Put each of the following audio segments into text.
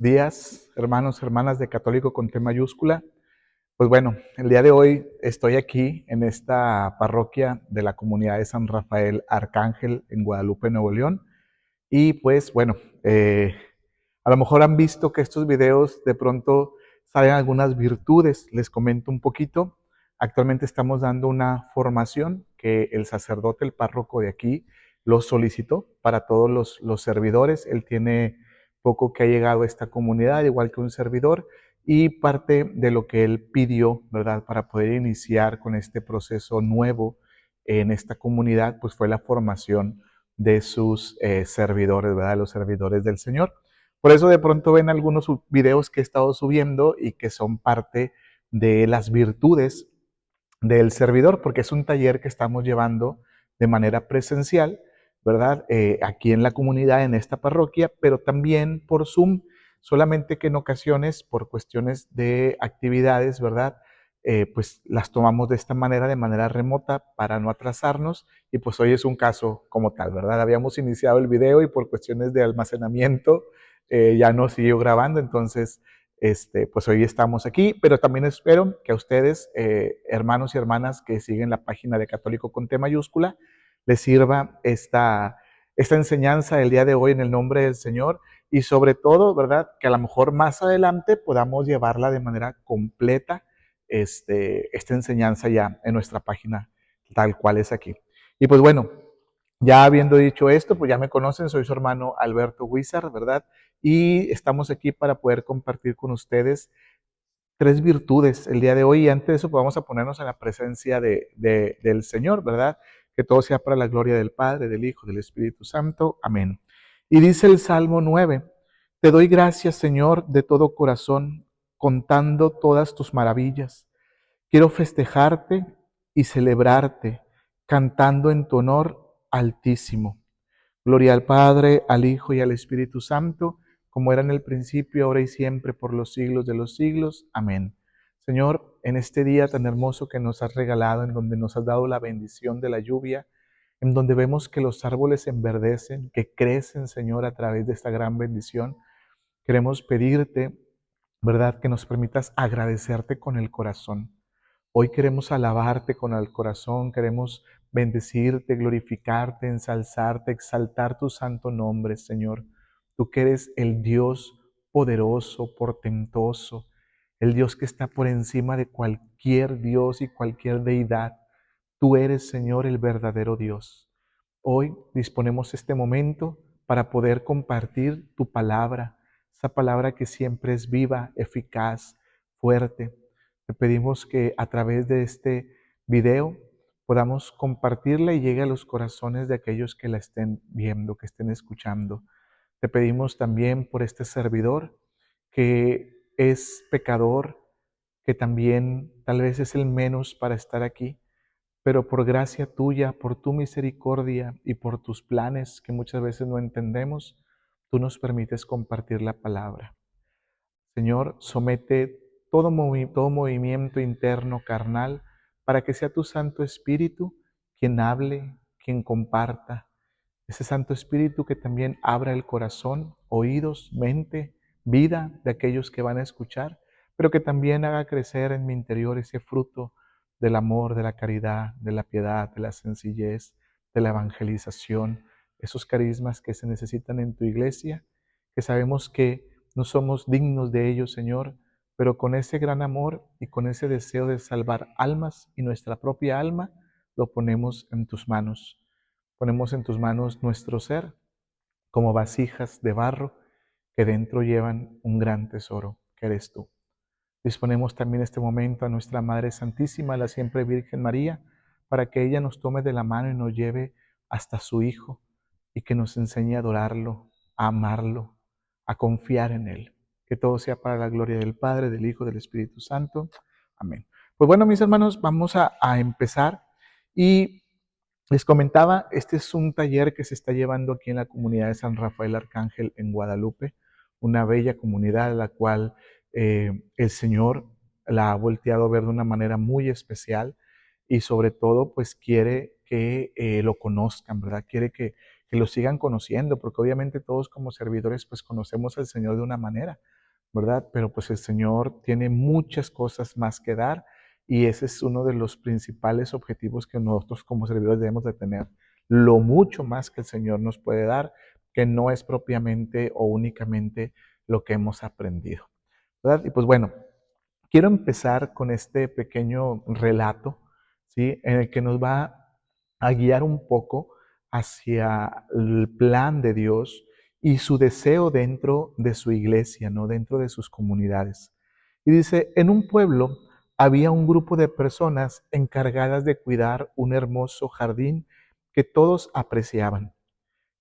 días, hermanos, hermanas de Católico con T mayúscula. Pues bueno, el día de hoy estoy aquí en esta parroquia de la comunidad de San Rafael Arcángel en Guadalupe, Nuevo León. Y pues bueno, a lo mejor han visto que estos videos de pronto salen algunas virtudes. Les comento un poquito. Actualmente estamos dando una formación que el sacerdote, el párroco de aquí, lo solicitó para todos los servidores. Él tiene poco que ha llegado a esta comunidad, igual que un servidor, y parte de lo que él pidió, ¿verdad?, para poder iniciar con este proceso nuevo en esta comunidad, pues fue la formación de sus servidores, ¿verdad?, los servidores del Señor. Por eso de pronto ven algunos videos que he estado subiendo y que son parte de las virtudes del servidor, porque es un taller que estamos llevando de manera presencial, ¿verdad? Aquí en la comunidad, en esta parroquia, pero también por Zoom, solamente que en ocasiones, por cuestiones de actividades, ¿verdad? Pues las tomamos de esta manera, de manera remota, para no atrasarnos, y pues hoy es un caso como tal, ¿verdad? Habíamos iniciado el video y por cuestiones de almacenamiento ya no siguió grabando, entonces pues hoy estamos aquí, pero también espero que a ustedes, hermanos y hermanas que siguen la página de Católico con T mayúscula, les sirva esta enseñanza del día de hoy en el nombre del Señor y sobre todo, ¿verdad?, que a lo mejor más adelante podamos llevarla de manera completa, esta enseñanza ya en nuestra página, tal cual es aquí. Y pues bueno, ya habiendo dicho esto, pues ya me conocen, soy su hermano Alberto Huizar, ¿verdad? Y estamos aquí para poder compartir con ustedes tres virtudes el día de hoy. Y antes de eso, pues vamos a ponernos en la presencia del Señor, ¿verdad? Que todo sea para la gloria del Padre, del Hijo, del Espíritu Santo. Amén. Y dice el Salmo 9, te doy gracias, Señor, de todo corazón, contando todas tus maravillas. Quiero festejarte y celebrarte, cantando en tu honor altísimo. Gloria al Padre, al Hijo y al Espíritu Santo, como era en el principio, ahora y siempre, por los siglos de los siglos. Amén. Señor, en este día tan hermoso que nos has regalado, en donde nos has dado la bendición de la lluvia, en donde vemos que los árboles enverdecen, que crecen, Señor, a través de esta gran bendición, queremos pedirte, ¿verdad?, que nos permitas agradecerte con el corazón. Hoy queremos alabarte con el corazón, queremos bendecirte, glorificarte, ensalzarte, exaltar tu santo nombre, Señor. Tú que eres el Dios poderoso, portentoso, el Dios que está por encima de cualquier Dios y cualquier deidad. Tú eres, Señor, el verdadero Dios. Hoy disponemos este momento para poder compartir tu palabra, esa palabra que siempre es viva, eficaz, fuerte. Te pedimos que a través de este video podamos compartirla y llegue a los corazones de aquellos que la estén viendo, que estén escuchando. Te pedimos también por este servidor que es pecador, que también tal vez es el menos para estar aquí, pero por gracia tuya, por tu misericordia y por tus planes que muchas veces no entendemos, tú nos permites compartir la palabra. Señor, somete todo movimiento interno carnal para que sea tu Santo Espíritu quien hable, quien comparta. Ese Santo Espíritu que también abra el corazón, oídos, mente, vida de aquellos que van a escuchar, pero que también haga crecer en mi interior ese fruto del amor, de la caridad, de la piedad, de la sencillez, de la evangelización, esos carismas que se necesitan en tu iglesia, que sabemos que no somos dignos de ellos, Señor, pero con ese gran amor y con ese deseo de salvar almas y nuestra propia alma, lo ponemos en tus manos. Ponemos en tus manos nuestro ser como vasijas de barro que dentro llevan un gran tesoro, que eres tú. Disponemos también este momento a nuestra Madre Santísima, la siempre Virgen María, para que ella nos tome de la mano y nos lleve hasta su Hijo y que nos enseñe a adorarlo, a amarlo, a confiar en Él. Que todo sea para la gloria del Padre, del Hijo, del Espíritu Santo. Amén. Pues bueno, mis hermanos, vamos a empezar. Y les comentaba, este es un taller que se está llevando aquí en la comunidad de San Rafael Arcángel en Guadalupe, una bella comunidad a la cual el Señor la ha volteado a ver de una manera muy especial y sobre todo pues quiere que lo conozcan, ¿verdad? Quiere que lo sigan conociendo, porque obviamente todos como servidores pues conocemos al Señor de una manera, ¿verdad? Pero pues el Señor tiene muchas cosas más que dar y ese es uno de los principales objetivos que nosotros como servidores debemos de tener. Lo mucho más que el Señor nos puede dar, que no es propiamente o únicamente lo que hemos aprendido, ¿verdad? Y pues bueno, quiero empezar con este pequeño relato, ¿sí? En el que nos va a guiar un poco hacia el plan de Dios y su deseo dentro de su iglesia, ¿no? Dentro de sus comunidades. Y dice, en un pueblo había un grupo de personas encargadas de cuidar un hermoso jardín que todos apreciaban.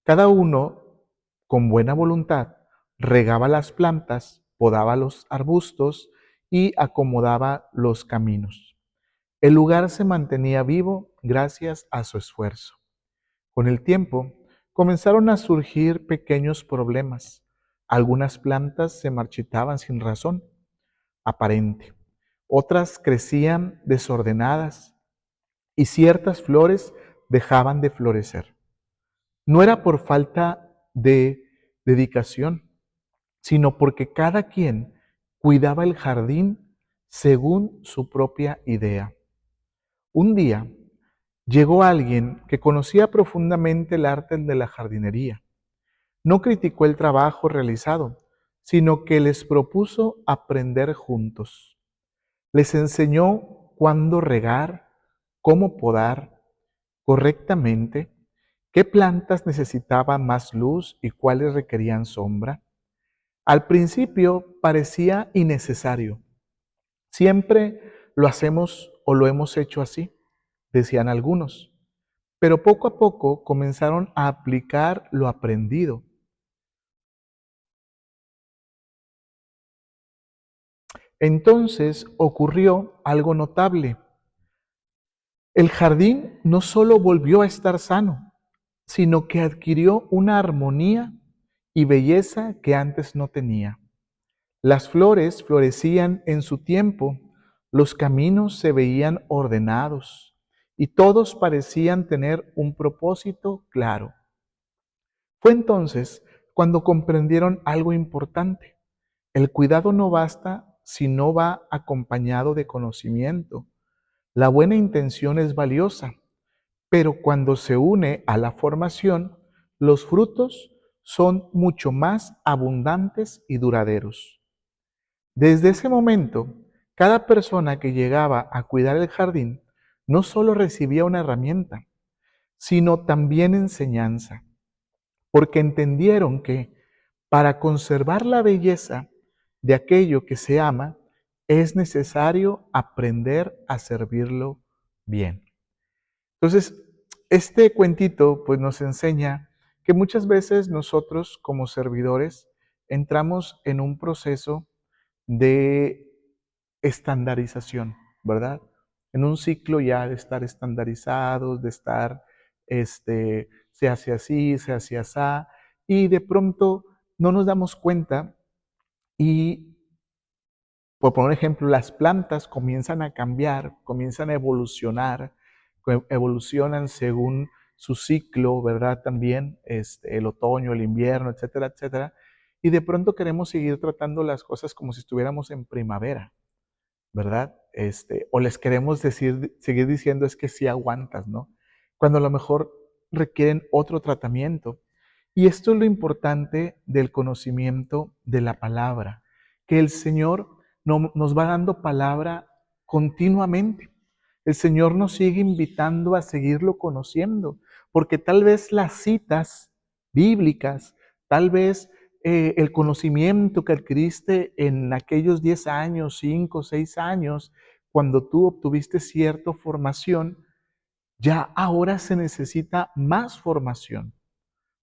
Cada uno, con buena voluntad, regaba las plantas, podaba los arbustos y acomodaba los caminos. El lugar se mantenía vivo gracias a su esfuerzo. Con el tiempo, comenzaron a surgir pequeños problemas. Algunas plantas se marchitaban sin razón aparente, otras crecían desordenadas y ciertas flores dejaban de florecer. No era por falta de dedicación, sino porque cada quien cuidaba el jardín según su propia idea. Un día llegó alguien que conocía profundamente el arte de la jardinería. No criticó el trabajo realizado, sino que les propuso aprender juntos. Les enseñó cuándo regar, cómo podar correctamente, qué plantas necesitaban más luz y cuáles requerían sombra. Al principio parecía innecesario. Siempre lo hacemos o lo hemos hecho así, decían algunos. Pero poco a poco comenzaron a aplicar lo aprendido. Entonces ocurrió algo notable. El jardín no solo volvió a estar sano, sino que adquirió una armonía y belleza que antes no tenía. Las flores florecían en su tiempo, los caminos se veían ordenados y todos parecían tener un propósito claro. Fue entonces cuando comprendieron algo importante. El cuidado no basta si no va acompañado de conocimiento. La buena intención es valiosa, pero cuando se une a la formación, los frutos son mucho más abundantes y duraderos. Desde ese momento, cada persona que llegaba a cuidar el jardín no solo recibía una herramienta, sino también enseñanza, porque entendieron que para conservar la belleza de aquello que se ama, es necesario aprender a servirlo bien. Entonces, este cuentito pues nos enseña que muchas veces nosotros como servidores entramos en un proceso de estandarización, ¿verdad? En un ciclo ya de estar estandarizados, de estar, se hace así, se hace asá, y de pronto no nos damos cuenta y, por poner un ejemplo, las plantas comienzan a cambiar, comienzan a evolucionar, evolucionan según su ciclo, ¿verdad? También el otoño, el invierno, etcétera, etcétera. Y de pronto queremos seguir tratando las cosas como si estuviéramos en primavera, ¿verdad? O les queremos decir, seguir diciendo es que sí aguantas, ¿no? Cuando a lo mejor requieren otro tratamiento. Y esto es lo importante del conocimiento de la palabra, que el Señor nos va dando palabra continuamente. El Señor nos sigue invitando a seguirlo conociendo, porque tal vez las citas bíblicas, tal vez el conocimiento que adquiriste en aquellos 10 años, 5, 6 años, cuando tú obtuviste cierta formación, ya ahora se necesita más formación,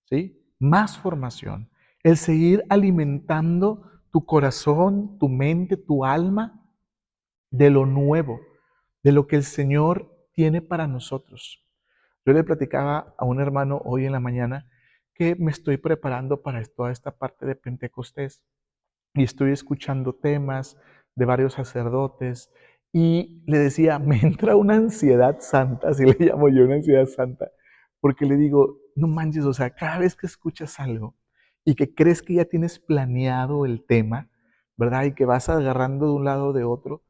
¿sí? Más formación. El seguir alimentando tu corazón, tu mente, tu alma de lo nuevo, de lo que el Señor tiene para nosotros. Yo le platicaba a un hermano hoy en la mañana que me estoy preparando para toda esta parte de Pentecostés y estoy escuchando temas de varios sacerdotes y le decía, me entra una ansiedad santa, así le llamo yo, una ansiedad santa, porque le digo, no manches, o sea, cada vez que escuchas algo y que crees que ya tienes planeado el tema, ¿verdad? Y que vas agarrando de un lado o de otro,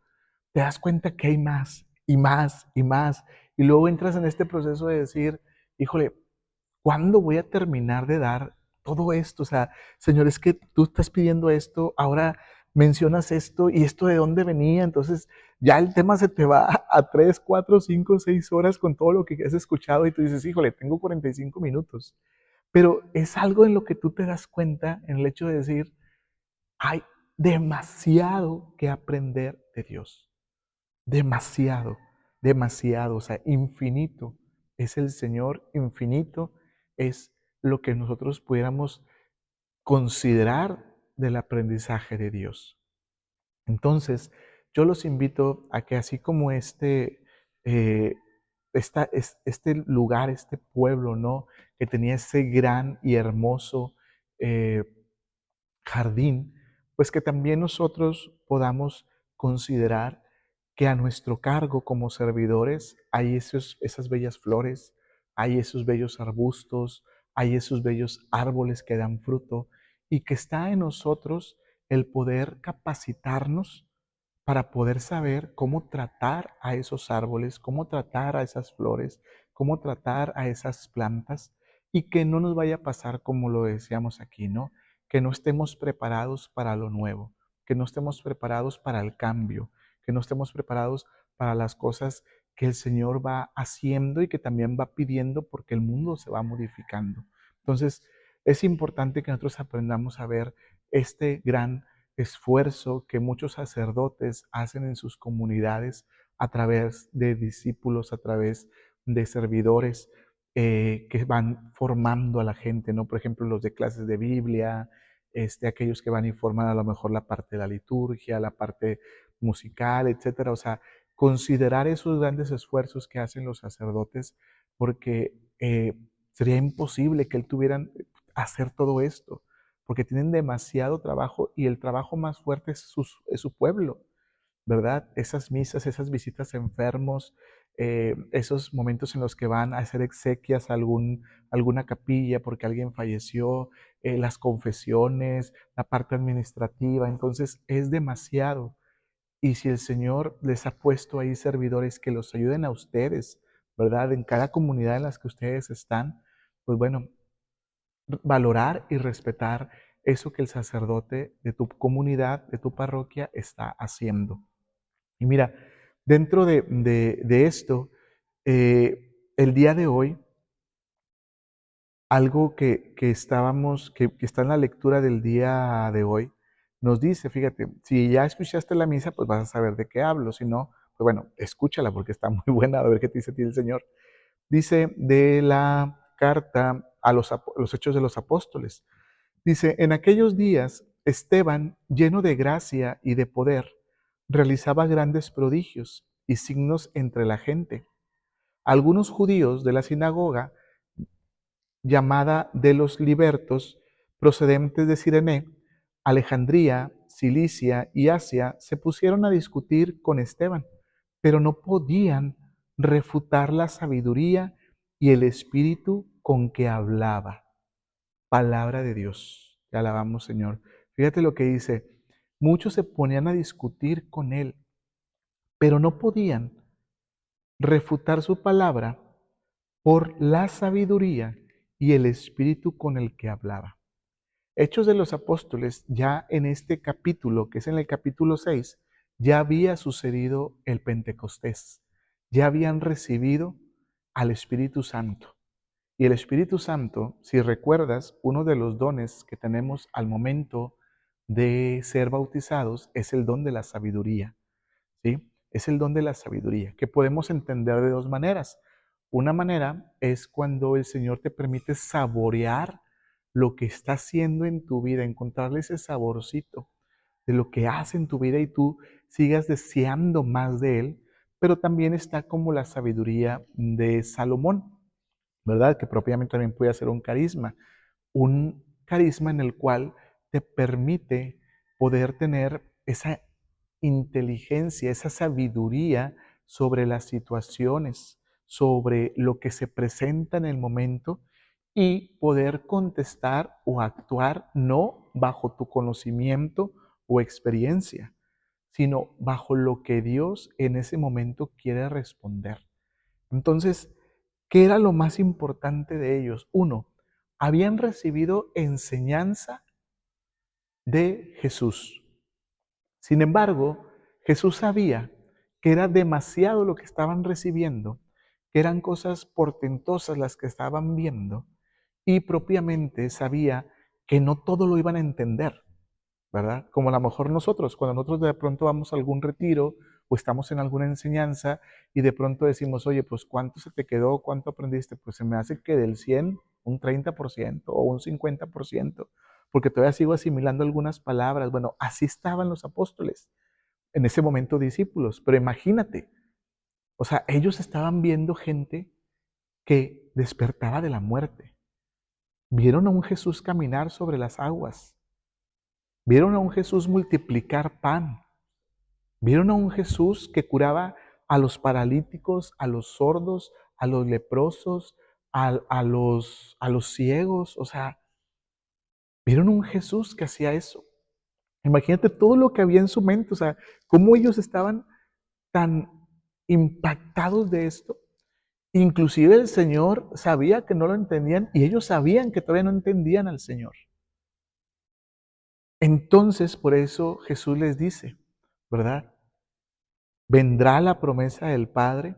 te das cuenta que hay más y más y más. Y luego entras en este proceso de decir, híjole, ¿cuándo voy a terminar de dar todo esto? O sea, Señor, es que tú estás pidiendo esto, ahora mencionas esto y esto de dónde venía. Entonces ya el tema se te va a 3, 4, 5, 6 horas con todo lo que has escuchado y tú dices, híjole, tengo 45 minutos. Pero es algo en lo que tú te das cuenta en el hecho de decir, hay demasiado que aprender de Dios. Demasiado, demasiado, o sea, infinito es el Señor, infinito es lo que nosotros pudiéramos considerar del aprendizaje de Dios. Entonces, yo los invito a que así como eh, este lugar, este pueblo, ¿no? Que tenía ese gran y hermoso eh, jardín, pues que también nosotros podamos considerar que a nuestro cargo como servidores hay esas bellas flores, hay esos bellos arbustos, hay esos bellos árboles que dan fruto y que está en nosotros el poder capacitarnos para poder saber cómo tratar a esos árboles, cómo tratar a esas flores, cómo tratar a esas plantas y que no nos vaya a pasar como lo decíamos aquí, ¿no? Que no estemos preparados para lo nuevo, que no estemos preparados para el cambio, que no estemos preparados para las cosas que el Señor va haciendo y que también va pidiendo porque el mundo se va modificando. Entonces, es importante que nosotros aprendamos a ver este gran esfuerzo que muchos sacerdotes hacen en sus comunidades a través de discípulos, a través de servidores que van formando a la gente, ¿no? Por ejemplo, los de clases de Biblia, aquellos que van a informar a lo mejor la parte de la liturgia, la parte musical, etcétera. O sea, considerar esos grandes esfuerzos que hacen los sacerdotes, porque sería imposible que él tuvieran hacer todo esto porque tienen demasiado trabajo y el trabajo más fuerte es su pueblo, ¿verdad? Esas misas, esas visitas a enfermos, esos momentos en los que van a hacer exequias a alguna capilla porque alguien falleció, las confesiones, la parte administrativa, entonces es demasiado. Y si el Señor les ha puesto ahí servidores que los ayuden a ustedes, ¿verdad? En cada comunidad en las que ustedes están, pues bueno, valorar y respetar eso que el sacerdote de tu comunidad, de tu parroquia, está haciendo. Y mira, dentro de esto, el día de hoy, algo que está en la lectura del día de hoy, nos dice, fíjate, si ya escuchaste la misa, pues vas a saber de qué hablo, si no, pues bueno, escúchala porque está muy buena, a ver qué te dice a ti el Señor. Dice de la carta a los Hechos de los Apóstoles. Dice, en aquellos días, Esteban, lleno de gracia y de poder, realizaba grandes prodigios y signos entre la gente. Algunos judíos de la sinagoga, llamada de los libertos, procedentes de Cirene, Alejandría, Cilicia y Asia, se pusieron a discutir con Esteban, pero no podían refutar la sabiduría y el espíritu con que hablaba. Palabra de Dios. Te alabamos, Señor. Fíjate lo que dice. Muchos se ponían a discutir con él, pero no podían refutar su palabra por la sabiduría y el espíritu con el que hablaba. Hechos de los Apóstoles, ya en este capítulo, que es en el capítulo 6, ya había sucedido el Pentecostés. Ya habían recibido al Espíritu Santo. Y el Espíritu Santo, si recuerdas, uno de los dones que tenemos al momento de ser bautizados es el don de la sabiduría, ¿sí? Es el don de la sabiduría, que podemos entender de dos maneras. Una manera es cuando el Señor te permite saborear lo que está haciendo en tu vida, encontrarle ese saborcito de lo que hace en tu vida y tú sigas deseando más de Él, pero también está como la sabiduría de Salomón, ¿verdad? Que propiamente también puede ser un carisma en el cual te permite poder tener esa inteligencia, esa sabiduría sobre las situaciones, sobre lo que se presenta en el momento y poder contestar o actuar no bajo tu conocimiento o experiencia, sino bajo lo que Dios en ese momento quiere responder. Entonces, ¿qué era lo más importante de ellos? Uno, habían recibido enseñanza de Jesús. Sin embargo, Jesús sabía que era demasiado lo que estaban recibiendo, que eran cosas portentosas las que estaban viendo, y propiamente sabía que no todo lo iban a entender, ¿verdad? Como a lo mejor nosotros, cuando nosotros de pronto vamos a algún retiro o estamos en alguna enseñanza y de pronto decimos, oye, pues ¿cuánto se te quedó? ¿Cuánto aprendiste? Pues se me hace que del 100 un 30% o un 50%, porque todavía sigo asimilando algunas palabras. Bueno, así estaban los apóstoles, en ese momento discípulos, pero imagínate, o sea, ellos estaban viendo gente que despertaba de la muerte, vieron a un Jesús caminar sobre las aguas, vieron a un Jesús multiplicar pan, vieron a un Jesús que curaba a los paralíticos, a los sordos, a los leprosos, a los ciegos. O sea, vieron un Jesús que hacía eso. Imagínate todo lo que había en su mente, o sea, cómo ellos estaban tan impactados de esto. Inclusive el Señor sabía que no lo entendían y ellos sabían que todavía no entendían al Señor. Entonces, por eso Jesús les dice, ¿verdad? Vendrá la promesa del Padre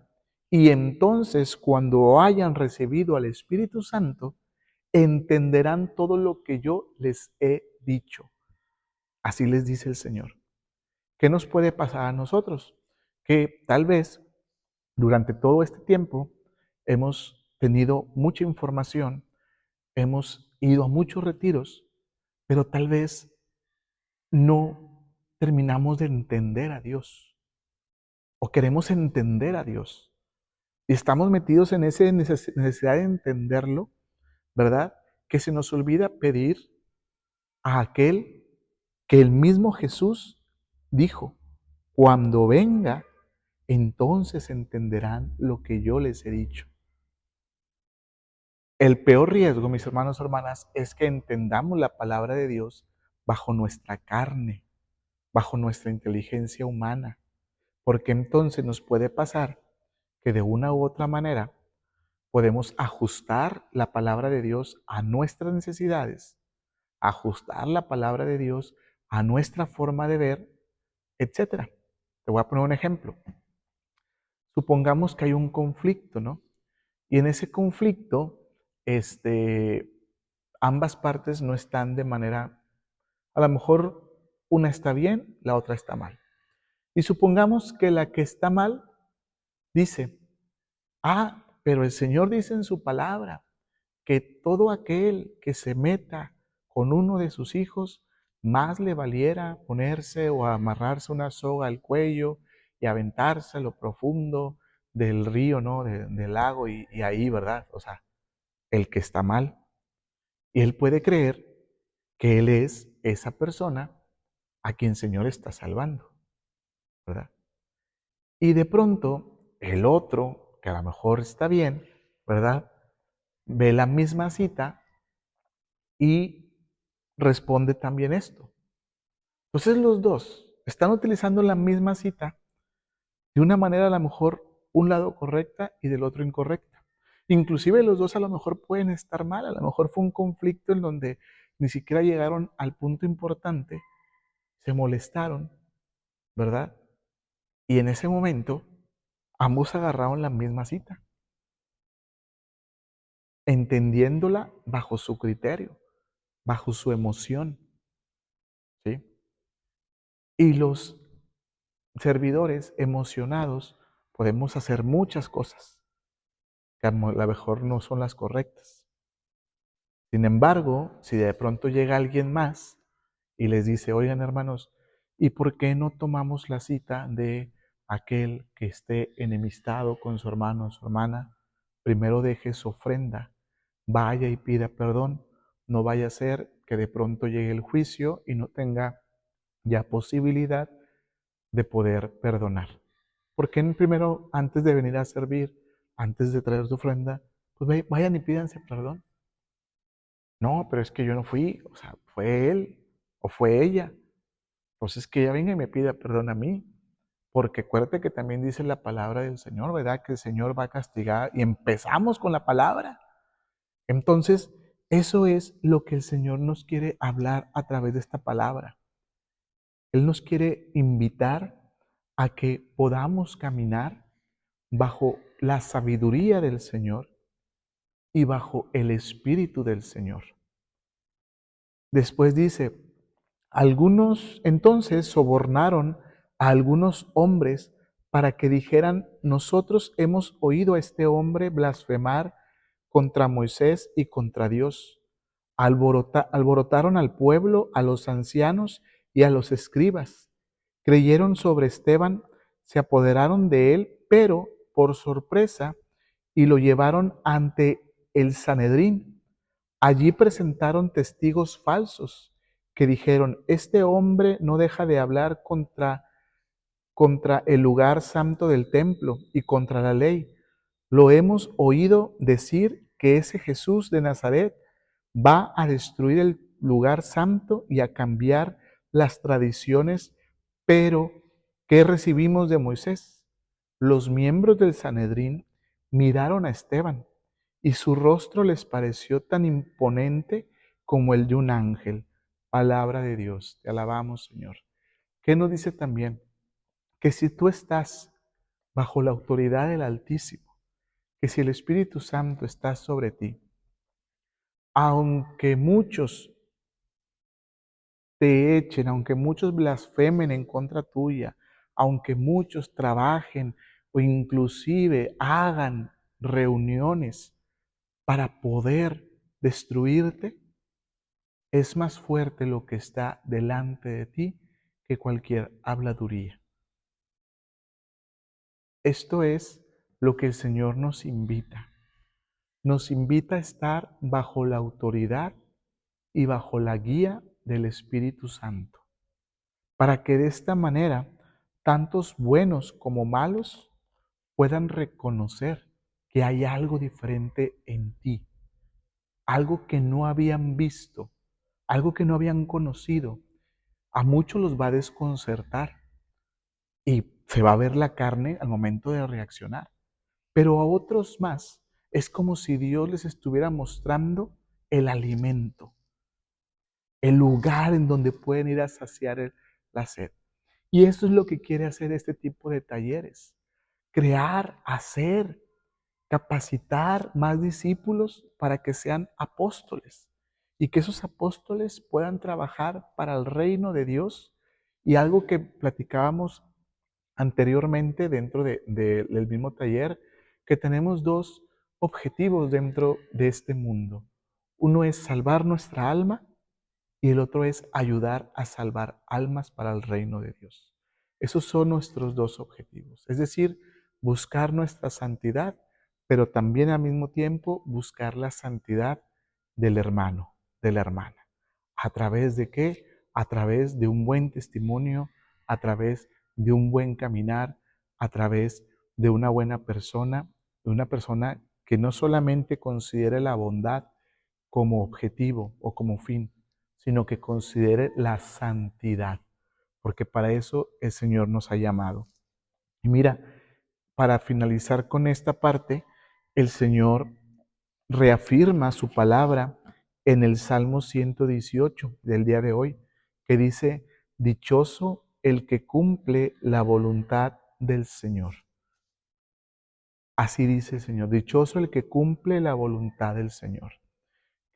y entonces cuando hayan recibido al Espíritu Santo, entenderán todo lo que yo les he dicho. Así les dice el Señor. ¿Qué nos puede pasar a nosotros? Que tal vez durante todo este tiempo hemos tenido mucha información, hemos ido a muchos retiros, pero tal vez no terminamos de entender a Dios o queremos entender a Dios. Y estamos metidos en esa necesidad de entenderlo, ¿verdad? Que se nos olvida pedir a aquel que el mismo Jesús dijo, cuando venga, entonces entenderán lo que yo les he dicho. El peor riesgo, mis hermanos y hermanas, es que entendamos la palabra de Dios bajo nuestra carne, bajo nuestra inteligencia humana, porque entonces nos puede pasar que de una u otra manera podemos ajustar la palabra de Dios a nuestras necesidades, ajustar la palabra de Dios a nuestra forma de ver, etcétera. Te voy a poner un ejemplo. Supongamos que hay un conflicto, ¿no? Y en ese conflicto, ambas partes no están de manera, a lo mejor una está bien, la otra está mal. Y supongamos que la que está mal dice, pero el Señor dice en su palabra que todo aquel que se meta con uno de sus hijos, más le valiera ponerse o amarrarse una soga al cuello y aventarse a lo profundo del río, ¿no? Del lago y ahí, ¿verdad? O sea, el que está mal. Y él puede creer que él es esa persona a quien el Señor está salvando, ¿verdad? Y de pronto, el otro, que a lo mejor está bien, ¿verdad? Ve la misma cita y responde también esto. Entonces los dos están utilizando la misma cita de una manera a lo mejor un lado correcta y del otro incorrecta. Inclusive los dos a lo mejor pueden estar mal, a lo mejor fue un conflicto en donde ni siquiera llegaron al punto importante, se molestaron, ¿verdad? Y en ese momento ambos agarraron la misma cita, entendiéndola bajo su criterio, bajo su emoción, ¿sí? Y los servidores emocionados podemos hacer muchas cosas que a lo mejor no son las correctas. Sin embargo, si de pronto llega alguien más y les dice, oigan hermanos, ¿y por qué no tomamos la cita de aquel que esté enemistado con su hermano o su hermana? Primero deje su ofrenda, vaya y pida perdón, no vaya a ser que de pronto llegue el juicio y no tenga ya posibilidad de poder perdonar. ¿Por qué primero, antes de venir a servir, antes de traer su ofrenda, pues vayan y pídanse perdón? No, pero es que yo no fui, o sea, fue él o fue ella. Entonces que ella venga y me pida perdón a mí, porque acuérdate que también dice la palabra del Señor, ¿verdad? Que el Señor va a castigar y empezamos con la palabra. Entonces, eso es lo que el Señor nos quiere hablar a través de esta palabra. Él nos quiere invitar a que podamos caminar bajo la sabiduría del Señor y bajo el Espíritu del Señor. Después dice, algunos entonces sobornaron a algunos hombres para que dijeran, nosotros hemos oído a este hombre blasfemar contra Moisés y contra Dios. Alborotaron al pueblo, a los ancianos y a los escribas. Creyeron sobre Esteban, se apoderaron de él, pero por sorpresa, y lo llevaron ante el Sanedrín. Allí presentaron testigos falsos que dijeron, este hombre no deja de hablar contra el lugar santo del templo y contra la ley. Lo hemos oído decir que ese Jesús de Nazaret va a destruir el lugar santo y a cambiar las tradiciones, pero ¿qué recibimos de Moisés? Los miembros del Sanedrín miraron a Esteban y su rostro les pareció tan imponente como el de un ángel. Palabra de Dios, te alabamos, Señor. ¿Qué nos dice también? Que si tú estás bajo la autoridad del Altísimo, que si el Espíritu Santo está sobre ti, aunque muchos te echen, aunque muchos blasfemen en contra tuya, aunque muchos trabajen o inclusive hagan reuniones para poder destruirte, es más fuerte lo que está delante de ti que cualquier habladuría. Esto es lo que el Señor nos invita. Nos invita a estar bajo la autoridad y bajo la guía del Espíritu Santo, para que de esta manera tantos buenos como malos puedan reconocer que hay algo diferente en ti, algo que no habían visto, algo que no habían conocido. A muchos los va a desconcertar y se va a ver la carne al momento de reaccionar. Pero a otros más es como si Dios les estuviera mostrando el alimento, el lugar en donde pueden ir a saciar la sed. Y eso es lo que quiere hacer este tipo de talleres. Crear, hacer, capacitar más discípulos para que sean apóstoles y que esos apóstoles puedan trabajar para el reino de Dios. Y algo que platicábamos anteriormente dentro del mismo taller, que tenemos dos objetivos dentro de este mundo. Uno es salvar nuestra alma y el otro es ayudar a salvar almas para el reino de Dios. Esos son nuestros dos objetivos, es decir, buscar nuestra santidad, pero también al mismo tiempo buscar la santidad del hermano, de la hermana. ¿A través de qué? A través de un buen testimonio, a través de un buen caminar, a través de una buena persona, de una persona que no solamente considere la bondad como objetivo o como fin, sino que considere la santidad, porque para eso el Señor nos ha llamado. Y mira, para finalizar con esta parte, el Señor reafirma su palabra en el Salmo 118 del día de hoy, que dice, dichoso el que cumple la voluntad del Señor. Así dice el Señor, dichoso el que cumple la voluntad del Señor.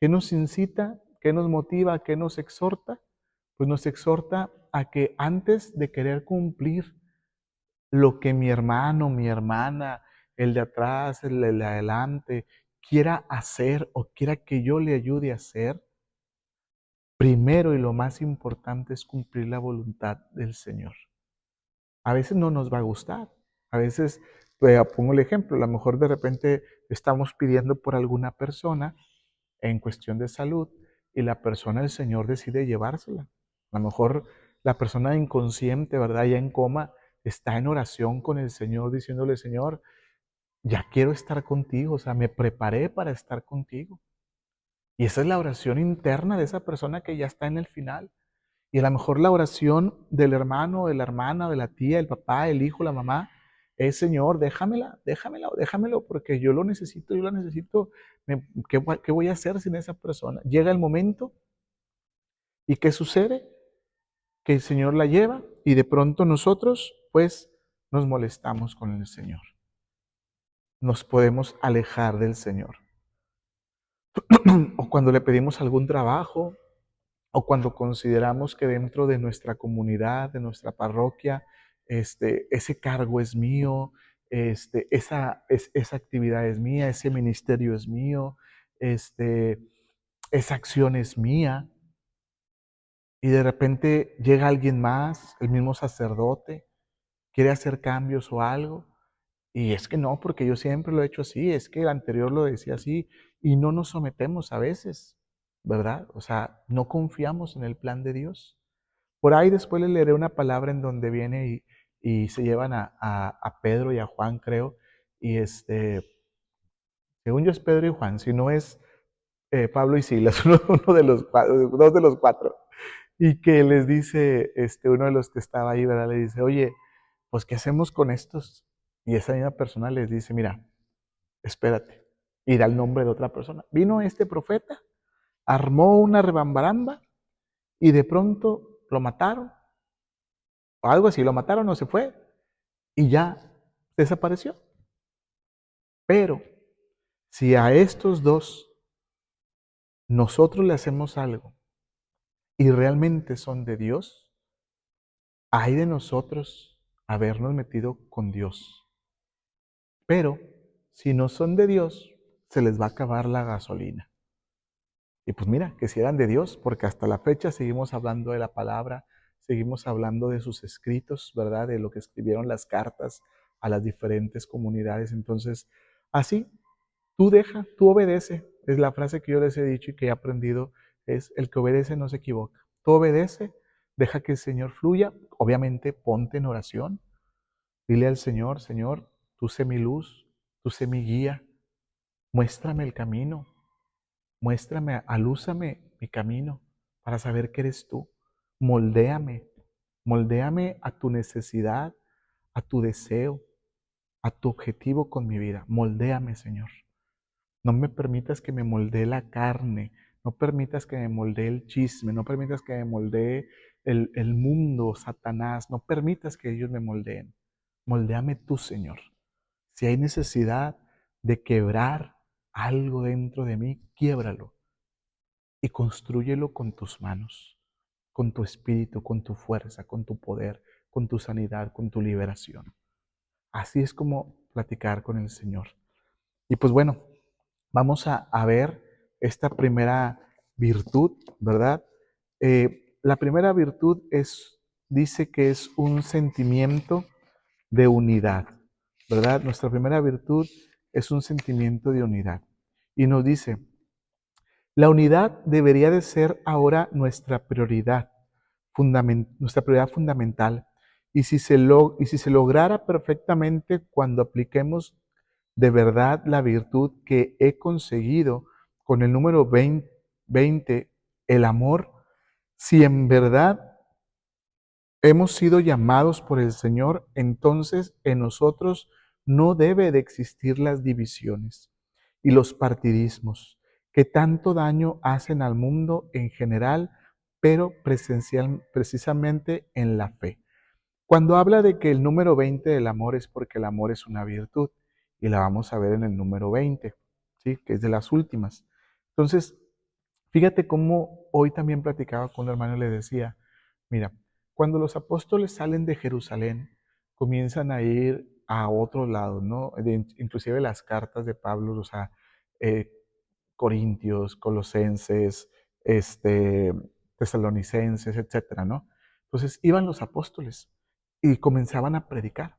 ¿Qué nos incita? ¿Qué nos motiva? ¿Qué nos exhorta? Pues nos exhorta a que antes de querer cumplir lo que mi hermano, mi hermana, el de atrás, el de adelante, quiera hacer o quiera que yo le ayude a hacer, primero y lo más importante es cumplir la voluntad del Señor. A veces no nos va a gustar, a veces, pongo el ejemplo, a lo mejor de repente estamos pidiendo por alguna persona en cuestión de salud y la persona, el Señor decide llevársela. A lo mejor la persona inconsciente, ¿verdad? Ya en coma, está en oración con el Señor diciéndole, Señor, ya quiero estar contigo, o sea, me preparé para estar contigo. Y esa es la oración interna de esa persona que ya está en el final. Y a lo mejor la oración del hermano, de la hermana, de la tía, el papá, el hijo, la mamá, es Señor, déjamela, déjamela, déjamelo, porque yo lo necesito, yo la necesito. ¿Qué voy a hacer sin esa persona? Llega el momento y ¿qué sucede? Que el Señor la lleva y de pronto nosotros, pues, nos molestamos con el Señor. Nos podemos alejar del Señor. O cuando le pedimos algún trabajo, o cuando consideramos que dentro de nuestra comunidad, de nuestra parroquia, ese cargo es mío, esa actividad es mía, ese ministerio es mío, este, esa acción es mía, y de repente llega alguien más, el mismo sacerdote, quiere hacer cambios o algo, y es que no, porque yo siempre lo he hecho así, es que el anterior lo decía así, y no nos sometemos a veces, ¿verdad? O sea, no confiamos en el plan de Dios. Por ahí después les leeré una palabra en donde viene y se llevan a Pedro y a Juan, creo, y según yo es Pedro y Juan, si no es Pablo y Silas, uno de los cuatro, dos de los cuatro, y que les dice, uno de los que estaba ahí, ¿verdad? Le dice, oye, pues, ¿qué hacemos con estos? Y esa misma persona les dice, mira, espérate, y da el nombre de otra persona. Vino este profeta, armó una rebambaramba y de pronto lo mataron, o algo así, lo mataron o se fue, y ya desapareció. Pero si a estos dos nosotros le hacemos algo y realmente son de Dios, hay de nosotros habernos metido con Dios. Pero si no son de Dios, se les va a acabar la gasolina. Y pues mira, que si eran de Dios, porque hasta la fecha seguimos hablando de la palabra, seguimos hablando de sus escritos, ¿verdad? De lo que escribieron las cartas a las diferentes comunidades. Entonces, así, tú deja, tú obedece. Es la frase que yo les he dicho y que he aprendido, es el que obedece no se equivoca. Tú obedece, deja que el Señor fluya. Obviamente, ponte en oración. Dile al Señor, Señor, tú sé mi luz, tú sé mi guía, muéstrame el camino, muéstrame, alúzame mi camino para saber que eres tú. Moldéame, moldéame a tu necesidad, a tu deseo, a tu objetivo con mi vida. Moldéame, Señor. No me permitas que me moldee la carne, no permitas que me moldee el chisme, no permitas que me moldee el mundo, Satanás, no permitas que ellos me moldeen. Moldéame tú, Señor. Si hay necesidad de quebrar algo dentro de mí, quiébralo y constrúyelo con tus manos, con tu espíritu, con tu fuerza, con tu poder, con tu sanidad, con tu liberación. Así es como platicar con el Señor. Y pues bueno, vamos a ver esta primera virtud, ¿verdad? La primera virtud dice que es un sentimiento de unidad, ¿verdad? Nuestra primera virtud es un sentimiento de unidad. Y nos dice, la unidad debería de ser ahora nuestra prioridad, nuestra prioridad fundamental. Y si se lograra perfectamente cuando apliquemos de verdad la virtud que he conseguido con el número 20, el amor, si en verdad hemos sido llamados por el Señor, entonces en nosotros no debe de existir las divisiones y los partidismos que tanto daño hacen al mundo en general, pero precisamente en la fe. Cuando habla de que el número 20 del amor es porque el amor es una virtud, y la vamos a ver en el número 20, ¿sí? Que es de las últimas. Entonces, fíjate cómo hoy también platicaba con un hermano y le decía, mira, cuando los apóstoles salen de Jerusalén, comienzan a ir a otros lados, ¿no? Inclusive las cartas de Pablo, o sea, eh, Corintios, Colosenses, este, Tesalonicenses, etcétera, ¿no? Entonces iban los apóstoles y comenzaban a predicar.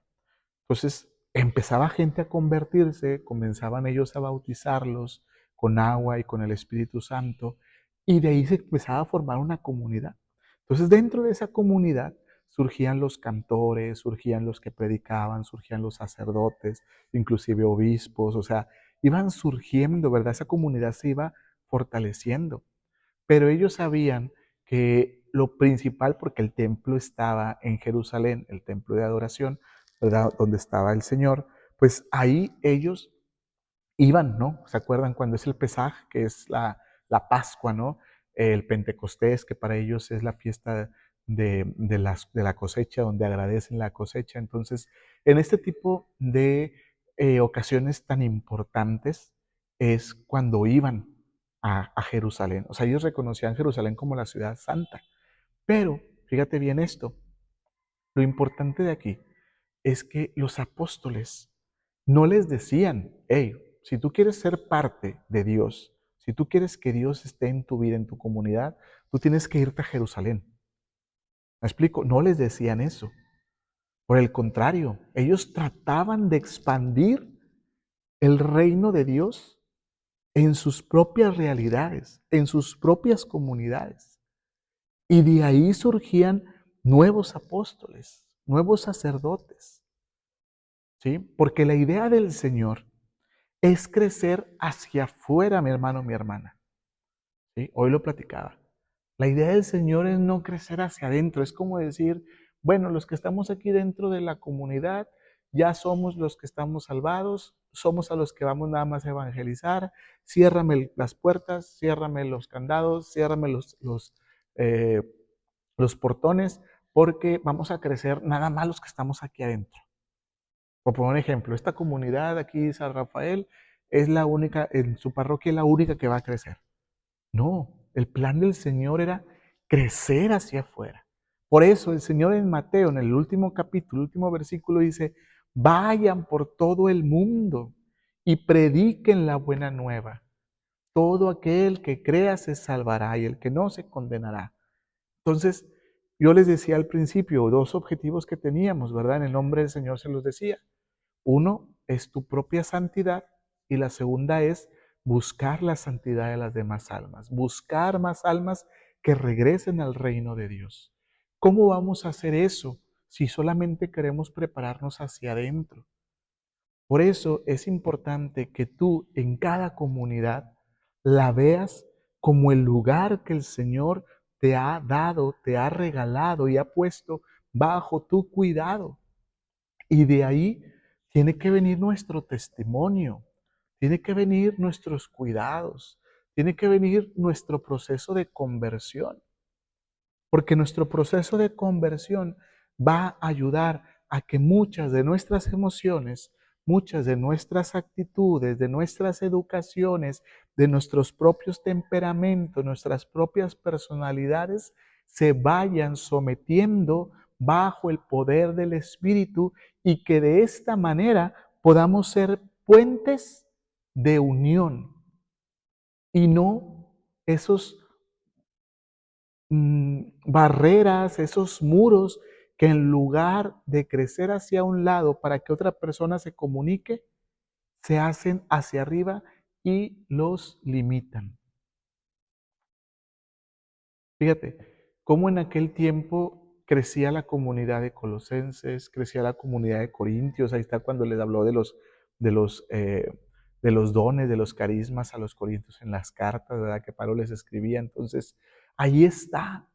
Entonces empezaba gente a convertirse, comenzaban ellos a bautizarlos con agua y con el Espíritu Santo, y de ahí se empezaba a formar una comunidad. Entonces dentro de esa comunidad surgían los cantores, surgían los que predicaban, surgían los sacerdotes, inclusive obispos, o sea, iban surgiendo, ¿verdad? Esa comunidad se iba fortaleciendo. Pero ellos sabían que lo principal, porque el templo estaba en Jerusalén, el templo de adoración, ¿verdad? Donde estaba el Señor, pues ahí ellos iban, ¿no? ¿Se acuerdan cuando es el Pesaj, que es la Pascua, ¿no? El Pentecostés, que para ellos es la fiesta de la cosecha, donde agradecen la cosecha. Entonces, en este tipo de ocasiones tan importantes es cuando iban a Jerusalén. O sea, ellos reconocían Jerusalén como la ciudad santa. Pero, fíjate bien esto, lo importante de aquí es que los apóstoles no les decían, hey, si tú quieres ser parte de Dios, si tú quieres que Dios esté en tu vida, en tu comunidad, tú tienes que irte a Jerusalén. ¿Me explico? No les decían eso. Por el contrario, ellos trataban de expandir el reino de Dios en sus propias realidades, en sus propias comunidades. Y de ahí surgían nuevos apóstoles, nuevos sacerdotes, ¿sí? Porque la idea del Señor es crecer hacia afuera, mi hermano, mi hermana. ¿Sí? Hoy lo platicaba. La idea del Señor es no crecer hacia adentro. Es como decir, bueno, los que estamos aquí dentro de la comunidad, ya somos los que estamos salvados, somos a los que vamos nada más a evangelizar. Ciérrame las puertas, ciérrame los candados, ciérrame eh, los portones, porque vamos a crecer nada más los que estamos aquí adentro. Por poner un ejemplo, esta comunidad aquí de San Rafael es la única, en su parroquia es la única que va a crecer. No, el plan del Señor era crecer hacia afuera. Por eso el Señor en Mateo, en el último capítulo, el último versículo dice, vayan por todo el mundo y prediquen la buena nueva. Todo aquel que crea se salvará y el que no se condenará. Entonces, yo les decía al principio dos objetivos que teníamos, ¿verdad? En el nombre del Señor se los decía. Uno es tu propia santidad y la segunda es buscar la santidad de las demás almas, buscar más almas que regresen al reino de Dios. ¿Cómo vamos a hacer eso si solamente queremos prepararnos hacia adentro? Por eso es importante que tú en cada comunidad la veas como el lugar que el Señor te ha dado, te ha regalado y ha puesto bajo tu cuidado. Y de ahí tiene que venir nuestro testimonio, tiene que venir nuestros cuidados, tiene que venir nuestro proceso de conversión. Porque nuestro proceso de conversión va a ayudar a que muchas de nuestras emociones, muchas de nuestras actitudes, de nuestras educaciones, de nuestros propios temperamentos, nuestras propias personalidades, se vayan sometiendo bajo el poder del Espíritu y que de esta manera podamos ser puentes de unión y no esos barreras, esos muros que en lugar de crecer hacia un lado para que otra persona se comunique, se hacen hacia arriba y los limitan. Fíjate, cómo en aquel tiempo crecía la comunidad de Colosenses, crecía la comunidad de Corintios, ahí está cuando les habló de los, eh, de los dones, de los carismas a los corintios en las cartas, ¿verdad? Que Pablo les escribía. Entonces, ahí está,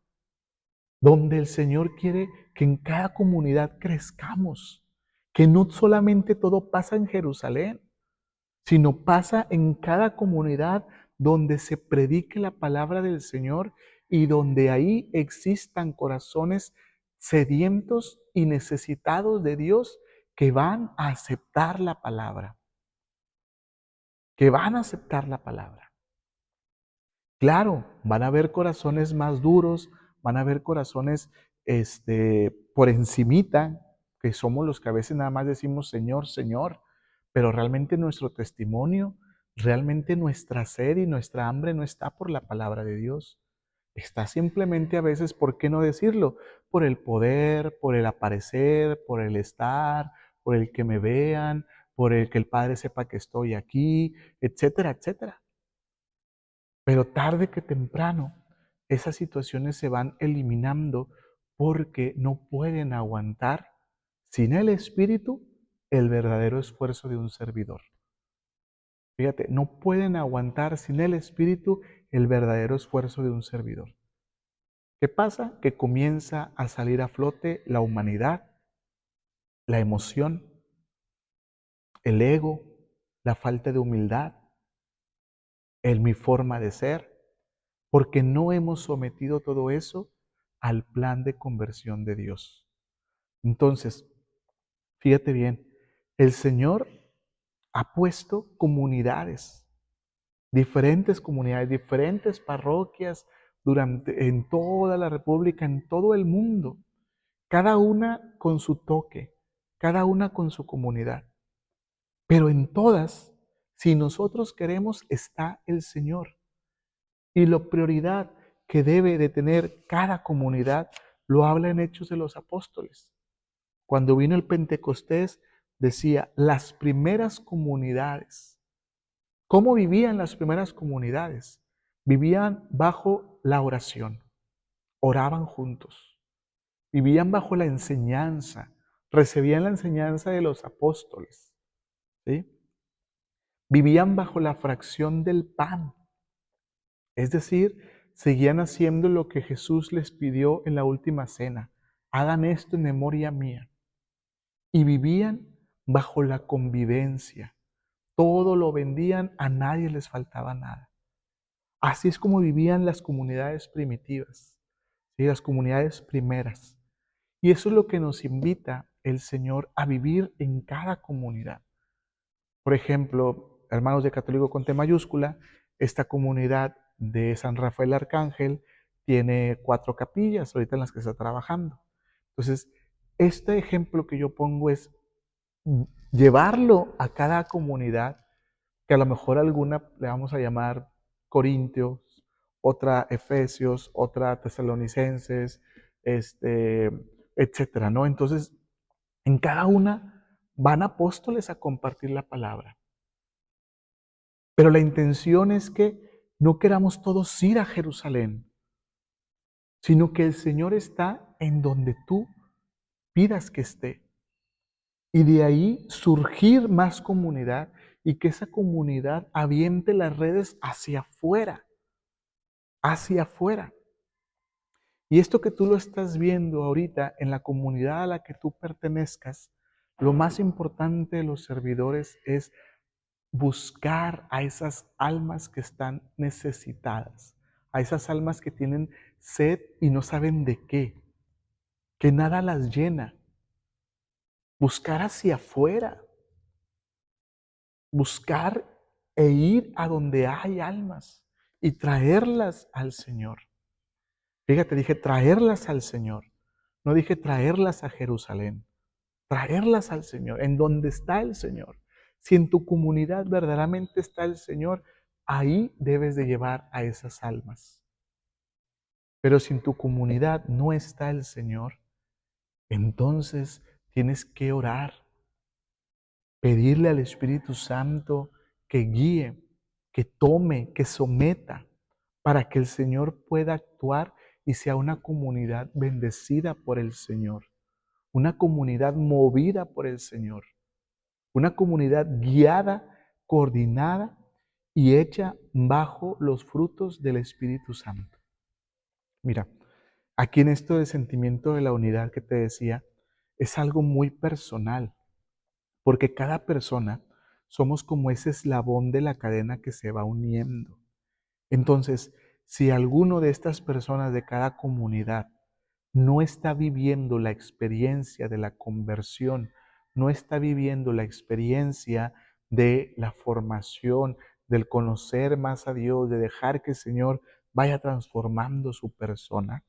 donde el Señor quiere que en cada comunidad crezcamos, que no solamente todo pasa en Jerusalén, sino pasa en cada comunidad donde se predique la palabra del Señor y donde ahí existan corazones sedientos y necesitados de Dios que van a aceptar la palabra, que van a aceptar la palabra. Claro, van a haber corazones más duros, van a haber corazones por encimita, que somos los que a veces nada más decimos Señor, Señor, pero realmente nuestro testimonio, realmente nuestra sed y nuestra hambre no está por la palabra de Dios. Está simplemente a veces, ¿por qué no decirlo? Por el poder, por el aparecer, por el estar, por el que me vean, por el que el Padre sepa que estoy aquí, etcétera, etcétera. Pero tarde que temprano, esas situaciones se van eliminando porque no pueden aguantar sin el Espíritu el verdadero esfuerzo de un servidor. Fíjate, no pueden aguantar sin el Espíritu el verdadero esfuerzo de un servidor. ¿Qué pasa? Que comienza a salir a flote la humanidad, la emoción, el ego, la falta de humildad, mi forma de ser, porque no hemos sometido todo eso al plan de conversión de Dios. Entonces, fíjate bien, el Señor ha puesto comunidades, diferentes parroquias en toda la República, en todo el mundo, cada una con su toque, cada una con su comunidad. Pero en todas, si nosotros queremos, está el Señor. Y la prioridad que debe de tener cada comunidad lo habla en Hechos de los Apóstoles. Cuando vino el Pentecostés, decía, las primeras comunidades. ¿Cómo vivían las primeras comunidades? Vivían bajo la oración, oraban juntos, vivían bajo la enseñanza, recibían la enseñanza de los apóstoles, ¿sí? Vivían bajo la fracción del pan, es decir, seguían haciendo lo que Jesús les pidió en la última cena. Hagan esto en memoria mía. Y vivían bajo la convivencia. Todo lo vendían, a nadie les faltaba nada. Así es como vivían las comunidades primitivas, ¿sí? Las comunidades primeras. Y eso es lo que nos invita el Señor a vivir en cada comunidad. Por ejemplo, hermanos de Católico con T mayúscula, esta comunidad de San Rafael Arcángel tiene 4 capillas ahorita en las que está trabajando. Entonces, este ejemplo que yo pongo es llevarlo a cada comunidad, que a lo mejor alguna le vamos a llamar Corintios, otra Efesios, otra Tesalonicenses, etcétera, ¿no? Entonces, en cada una van apóstoles a compartir la palabra. Pero la intención es que no queramos todos ir a Jerusalén, sino que el Señor está en donde tú pidas que esté. Y de ahí surgir más comunidad y que esa comunidad aviente las redes hacia afuera, hacia afuera. Y esto que tú lo estás viendo ahorita en la comunidad a la que tú pertenezcas, lo más importante de los servidores es buscar a esas almas que están necesitadas, a esas almas que tienen sed y no saben de qué, que nada las llena. Buscar hacia afuera, buscar e ir a donde hay almas y traerlas al Señor. Fíjate, dije traerlas al Señor, no dije traerlas a Jerusalén, traerlas al Señor, en donde está el Señor. Si en tu comunidad verdaderamente está el Señor, ahí debes de llevar a esas almas. Pero si en tu comunidad no está el Señor, entonces tienes que orar, pedirle al Espíritu Santo que guíe, que tome, que someta, para que el Señor pueda actuar y sea una comunidad bendecida por el Señor, una comunidad movida por el Señor, una comunidad guiada, coordinada y hecha bajo los frutos del Espíritu Santo. Mira, aquí en esto del sentimiento de la unidad que te decía, es algo muy personal. Porque cada persona somos como ese eslabón de la cadena que se va uniendo. Entonces, si alguno de estas personas de cada comunidad no está viviendo la experiencia de la conversión, no está viviendo la experiencia de la formación, del conocer más a Dios, de dejar que el Señor vaya transformando su persona,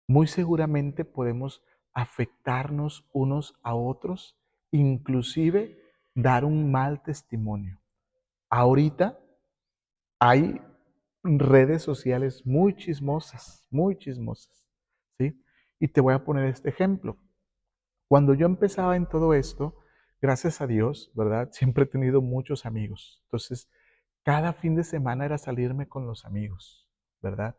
muy seguramente podemos afectarnos unos a otros, inclusive dar un mal testimonio. Ahorita hay redes sociales muy chismosas, ¿sí? Y te voy a poner este ejemplo. Cuando yo empezaba en todo esto, gracias a Dios, ¿verdad? Siempre he tenido muchos amigos. Entonces, cada fin de semana era salirme con los amigos, ¿verdad?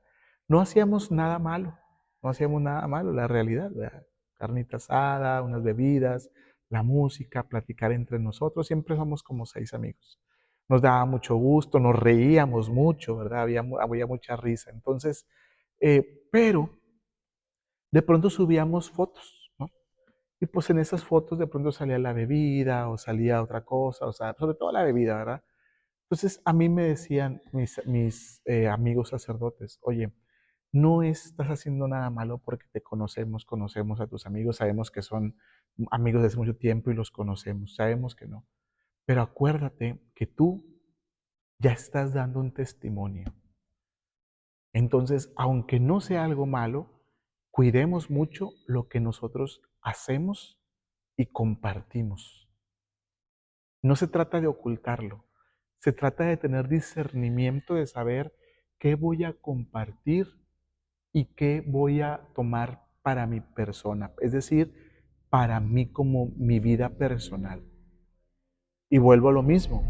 No hacíamos nada malo, no hacíamos nada malo, la realidad, ¿verdad? Carnita asada, unas bebidas, la música, platicar entre nosotros, siempre somos como 6 amigos. Nos daba mucho gusto, nos reíamos mucho, ¿verdad? Había mucha risa. Entonces, Pero de pronto subíamos fotos, ¿no? Y pues en esas fotos de pronto salía la bebida o salía otra cosa, o sea, sobre todo la bebida, ¿verdad? Entonces a mí me decían mis amigos sacerdotes, oye, no estás haciendo nada malo porque te conocemos, conocemos a tus amigos, sabemos que son amigos desde hace mucho tiempo y los conocemos, sabemos que no. Pero acuérdate que tú ya estás dando un testimonio. Entonces, aunque no sea algo malo, cuidemos mucho lo que nosotros hacemos y compartimos. No se trata de ocultarlo, se trata de tener discernimiento de saber qué voy a compartir y qué voy a tomar para mi persona, es decir, para mí como mi vida personal. Y vuelvo a lo mismo,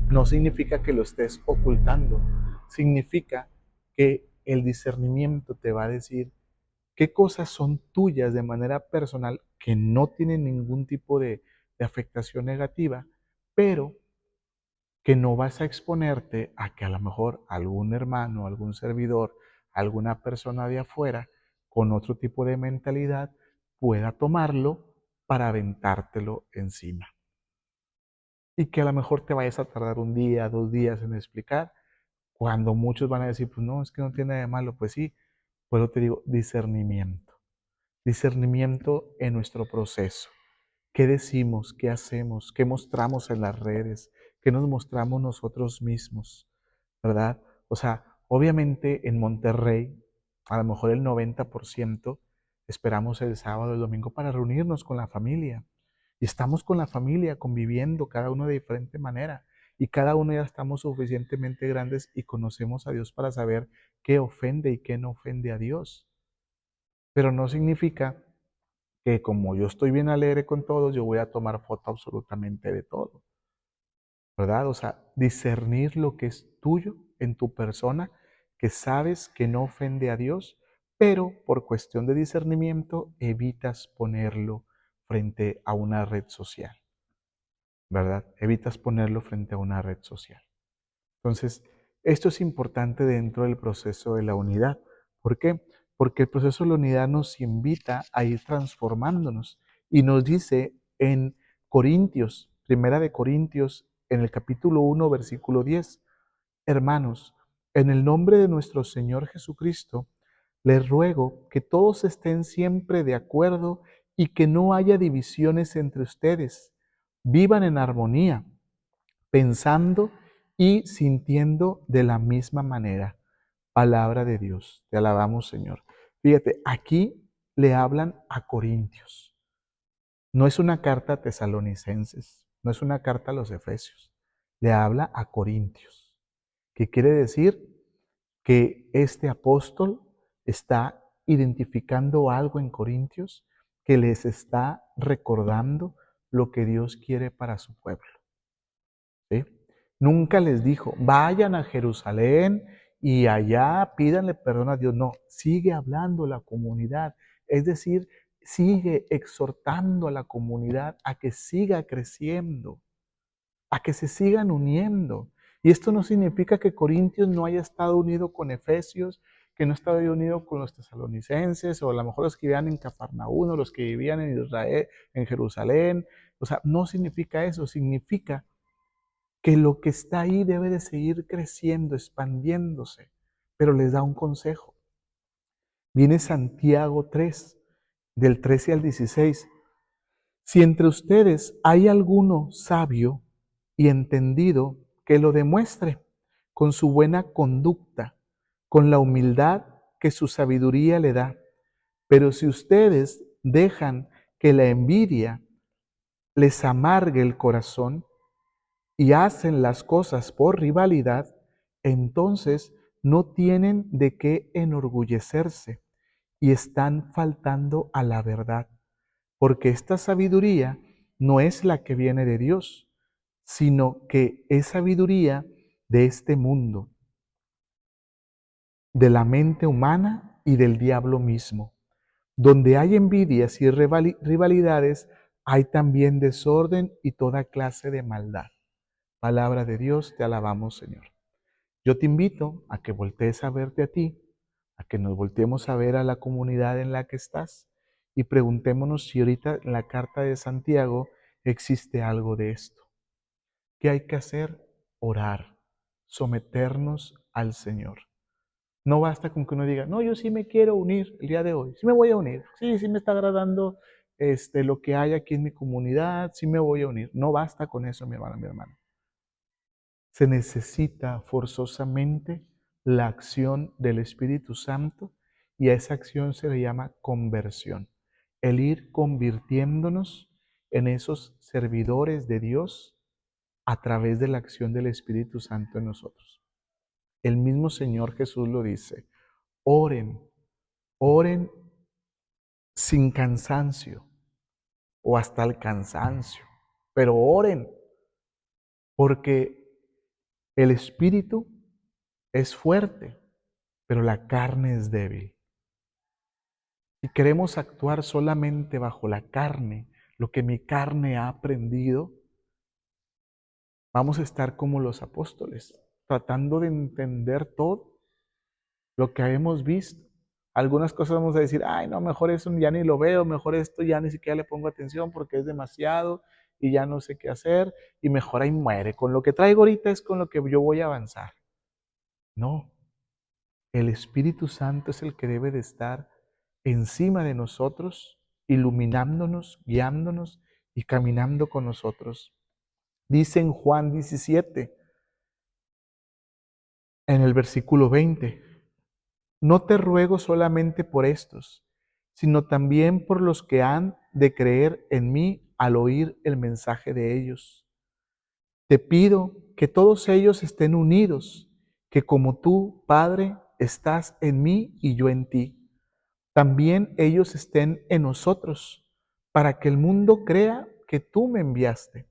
no significa que lo estés ocultando, significa que el discernimiento te va a decir qué cosas son tuyas de manera personal que no tienen ningún tipo de afectación negativa, pero que no vas a exponerte a que a lo mejor algún hermano, algún servidor, alguna persona de afuera con otro tipo de mentalidad pueda tomarlo para aventártelo encima. Y que a lo mejor te vayas a tardar un día, 2 días en explicar, cuando muchos van a decir, pues no, es que no tiene nada de malo. Pues sí, pero te digo, discernimiento. Discernimiento en nuestro proceso. ¿Qué decimos? ¿Qué hacemos? ¿Qué mostramos en las redes? ¿Qué nos mostramos nosotros mismos? ¿Verdad? O sea, obviamente en Monterrey, a lo mejor el 90% esperamos el sábado o el domingo para reunirnos con la familia. Y estamos con la familia conviviendo, cada uno de diferente manera. Y cada uno ya estamos suficientemente grandes y conocemos a Dios para saber qué ofende y qué no ofende a Dios. Pero no significa que como yo estoy bien alegre con todos, yo voy a tomar foto absolutamente de todo, ¿verdad? O sea, discernir lo que es tuyo en tu persona, que sabes que no ofende a Dios, pero por cuestión de discernimiento evitas ponerlo frente a una red social, ¿verdad? Evitas ponerlo frente a una red social. Entonces, esto es importante dentro del proceso de la unidad. ¿Por qué? Porque el proceso de la unidad nos invita a ir transformándonos y nos dice en Corintios, Primera de Corintios, en el capítulo 1, versículo 10, hermanos, en el nombre de nuestro Señor Jesucristo, les ruego que todos estén siempre de acuerdo y que no haya divisiones entre ustedes. Vivan en armonía pensando y sintiendo de la misma manera. Palabra de Dios. Te alabamos, Señor. Fíjate, aquí le hablan a Corintios. No es una carta a Tesalonicenses, no es una carta a los Efesios. Le habla a Corintios, que quiere decir que este apóstol está identificando algo en Corintios que les está recordando lo que Dios quiere para su pueblo. ¿Sí? Nunca les dijo, vayan a Jerusalén y allá pídanle perdón a Dios. No, sigue hablando la comunidad. Es decir, sigue exhortando a la comunidad a que siga creciendo, a que se sigan uniendo. Y esto no significa que Corintios no haya estado unido con Efesios, que no estaba unido con los tesalonicenses, o a lo mejor los que vivían en Cafarnaúm, los que vivían en Israel, en Jerusalén. O sea, no significa eso, significa que lo que está ahí debe de seguir creciendo, expandiéndose, pero les da un consejo. Viene Santiago 3, del 13 al 16. Si entre ustedes hay alguno sabio y entendido, que lo demuestre con su buena conducta, con la humildad que su sabiduría le da. Pero si ustedes dejan que la envidia les amargue el corazón, y hacen las cosas por rivalidad, entonces no tienen de qué enorgullecerse y están faltando a la verdad, porque esta sabiduría no es la que viene de Dios, sino que es sabiduría de este mundo, de la mente humana y del diablo mismo. Donde hay envidias y rivalidades, hay también desorden y toda clase de maldad. Palabra de Dios, te alabamos, Señor. Yo te invito a que voltees a verte a ti, a que nos volteemos a ver a la comunidad en la que estás y preguntémonos si ahorita en la carta de Santiago existe algo de esto. ¿Qué hay que hacer? Orar, someternos al Señor. No basta con que uno diga, no, yo sí me quiero unir el día de hoy, sí me voy a unir, sí me está agradando lo que hay aquí en mi comunidad, sí me voy a unir. No basta con eso, mi hermana, mi hermano. Se necesita forzosamente la acción del Espíritu Santo y a esa acción se le llama conversión. El ir convirtiéndonos en esos servidores de Dios a través de la acción del Espíritu Santo en nosotros. El mismo Señor Jesús lo dice, oren, oren sin cansancio o hasta el cansancio, pero oren porque el Espíritu es fuerte, pero la carne es débil. Si queremos actuar solamente bajo la carne, lo que mi carne ha aprendido, vamos a estar como los apóstoles, tratando de entender todo lo que hemos visto. Algunas cosas vamos a decir, ay, no, mejor eso ya ni lo veo, mejor esto ya ni siquiera le pongo atención porque es demasiado y ya no sé qué hacer y mejor ahí muere. Con lo que traigo ahorita es con lo que yo voy a avanzar. No, el Espíritu Santo es el que debe de estar encima de nosotros, iluminándonos, guiándonos y caminando con nosotros. Dice en Juan 17, en el versículo 20, no te ruego solamente por estos, sino también por los que han de creer en mí al oír el mensaje de ellos. Te pido que todos ellos estén unidos, que como tú, Padre, estás en mí y yo en ti, también ellos estén en nosotros, para que el mundo crea que tú me enviaste.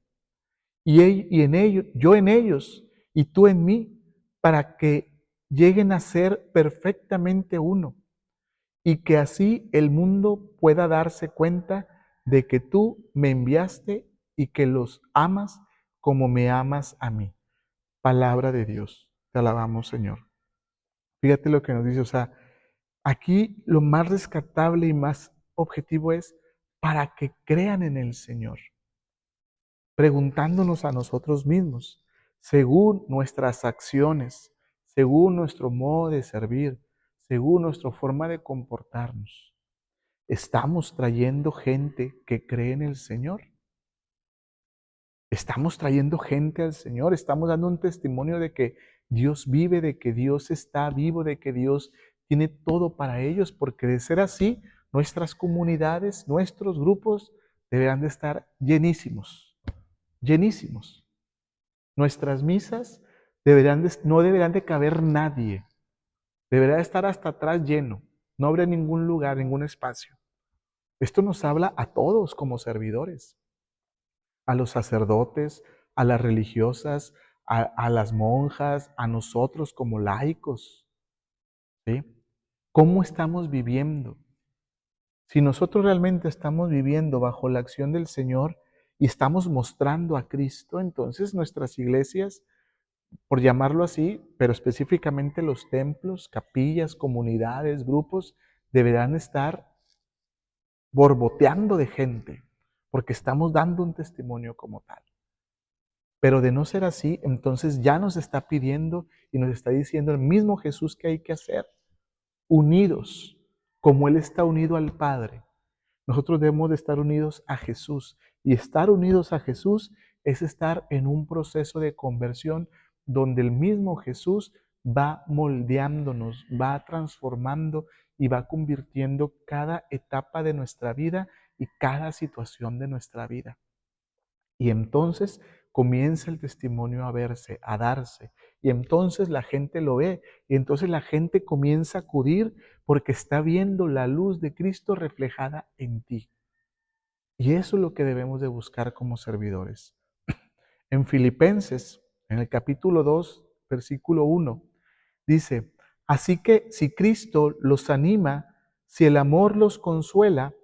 Y en ellos, yo en ellos y tú en mí, para que lleguen a ser perfectamente uno, y que así el mundo pueda darse cuenta de que tú me enviaste y que los amas como me amas a mí. Palabra de Dios. Te alabamos, Señor. Fíjate lo que nos dice, o sea, aquí lo más rescatable y más objetivo es para que crean en el Señor, preguntándonos a nosotros mismos, según nuestras acciones, según nuestro modo de servir, según nuestra forma de comportarnos. ¿Estamos trayendo gente que cree en el Señor? Estamos trayendo gente al Señor, estamos dando un testimonio de que Dios vive, de que Dios está vivo, de que Dios tiene todo para ellos, porque de ser así, nuestras comunidades, nuestros grupos deberán de estar llenísimos, llenísimos. Nuestras misas no deberán de caber nadie, deberá de estar hasta atrás lleno, no habrá ningún lugar, ningún espacio. Esto nos habla a todos como servidores, a los sacerdotes, a las religiosas, a las monjas, a nosotros como laicos, ¿sí? ¿Cómo estamos viviendo? Si nosotros realmente estamos viviendo bajo la acción del Señor y estamos mostrando a Cristo, entonces nuestras iglesias, por llamarlo así, pero específicamente los templos, capillas, comunidades, grupos, deberán estar borboteando de gente, porque estamos dando un testimonio como tal. Pero de no ser así, entonces ya nos está pidiendo y nos está diciendo el mismo Jesús que hay que hacer, unidos, como Él está unido al Padre. Nosotros debemos de estar unidos a Jesús. Y estar unidos a Jesús es estar en un proceso de conversión donde el mismo Jesús va moldeándonos, va transformando y va convirtiendo cada etapa de nuestra vida y cada situación de nuestra vida. Y entonces comienza el testimonio a verse, a darse. Y entonces la gente lo ve. Y entonces la gente comienza a acudir porque está viendo la luz de Cristo reflejada en ti. Y eso es lo que debemos de buscar como servidores. En Filipenses, en el capítulo 2, versículo 1, dice, así que si Cristo los anima, si el amor los consuela,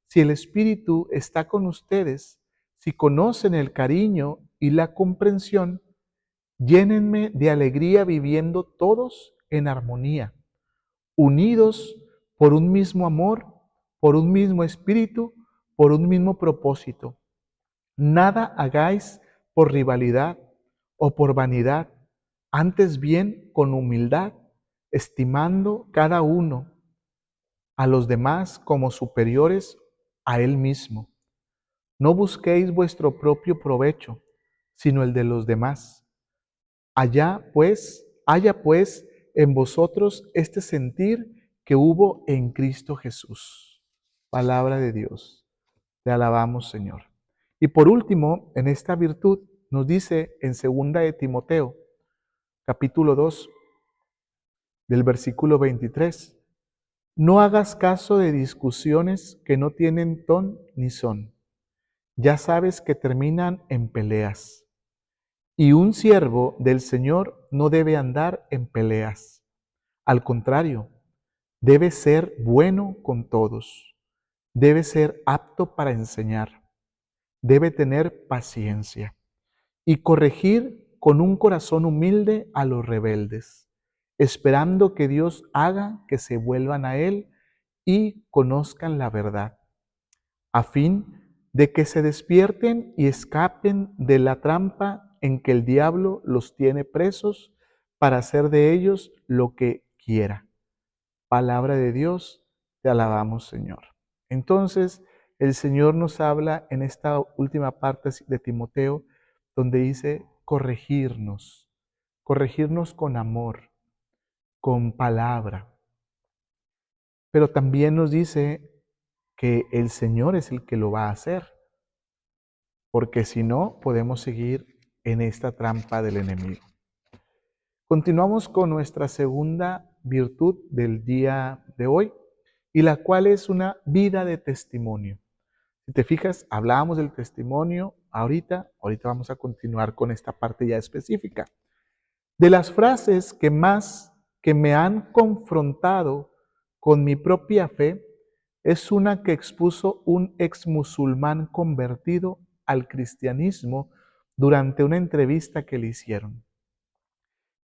si el Espíritu está con ustedes, si conocen el cariño y la comprensión, llénenme de alegría viviendo todos en armonía, unidos por un mismo amor, por un mismo espíritu, por un mismo propósito. Nada hagáis por rivalidad o por vanidad, antes bien con humildad, estimando cada uno a los demás como superiores a él mismo. No busquéis vuestro propio provecho, sino el de los demás. Haya pues en vosotros este sentir que hubo en Cristo Jesús. Palabra de Dios. Te alabamos, Señor. Y por último, en esta virtud nos dice en 2 de Timoteo, capítulo 2, del versículo 23, no hagas caso de discusiones que no tienen ton ni son. Ya sabes que terminan en peleas. Y un siervo del Señor no debe andar en peleas. Al contrario, debe ser bueno con todos. Debe ser apto para enseñar. Debe tener paciencia y corregir con un corazón humilde a los rebeldes, esperando que Dios haga que se vuelvan a Él y conozcan la verdad, a fin de que se despierten y escapen de la trampa en que el diablo los tiene presos para hacer de ellos lo que quiera. Palabra de Dios, te alabamos, Señor. Entonces, el Señor nos habla en esta última parte de Timoteo, donde dice corregirnos con amor, con palabra. Pero también nos dice que el Señor es el que lo va a hacer, porque si no, podemos seguir en esta trampa del enemigo. Continuamos con nuestra segunda virtud del día de hoy, y la cual es una vida de testimonio. Si te fijas, hablábamos del testimonio ahorita vamos a continuar con esta parte ya específica. De las frases que me han confrontado con mi propia fe, es una que expuso un ex musulmán convertido al cristianismo durante una entrevista que le hicieron.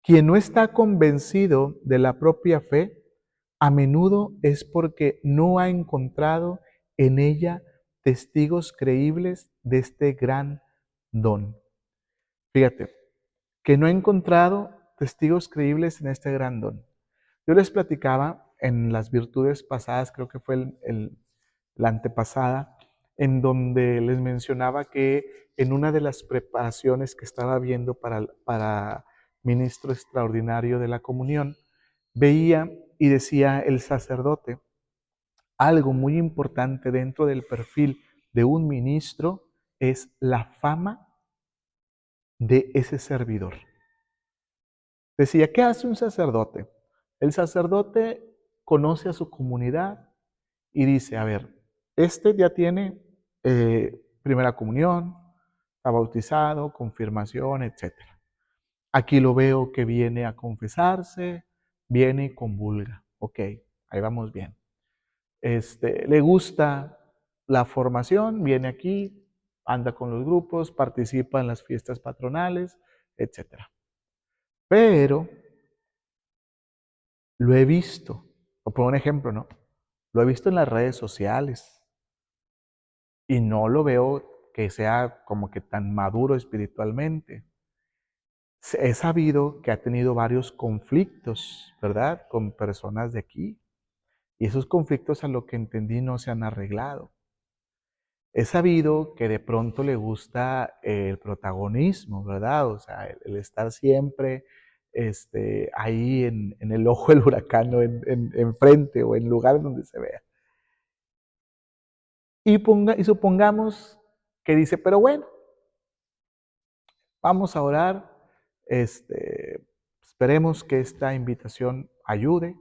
Quien no está convencido de la propia fe, a menudo es porque no ha encontrado en ella testigos creíbles de este gran don. Fíjate, que no ha encontrado testigos creíbles en este gran don. Yo les platicaba en las virtudes pasadas, creo que fue la antepasada, en donde les mencionaba que en una de las preparaciones que estaba viendo para ministro extraordinario de la comunión, veía y decía el sacerdote, algo muy importante dentro del perfil de un ministro es la fama de ese servidor. Decía, ¿qué hace un sacerdote? El sacerdote conoce a su comunidad y dice, a ver, este ya tiene primera comunión, está bautizado, confirmación, etc. Aquí lo veo que viene a confesarse, viene y convulga. Ok, ahí vamos bien. Le gusta la formación, viene aquí, anda con los grupos, participa en las fiestas patronales, etc. Pero lo he visto, o por un ejemplo, ¿no? Lo he visto en las redes sociales y no lo veo que sea como que tan maduro espiritualmente. He sabido que ha tenido varios conflictos, ¿verdad? Con personas de aquí. Y esos conflictos, a lo que entendí, no se han arreglado. He sabido que de pronto le gusta el protagonismo, ¿verdad? O sea, el estar siempre ahí en el ojo del huracán, o en frente o en lugares donde se vea. Y supongamos que dice, pero bueno, vamos a orar, esperemos que esta invitación ayude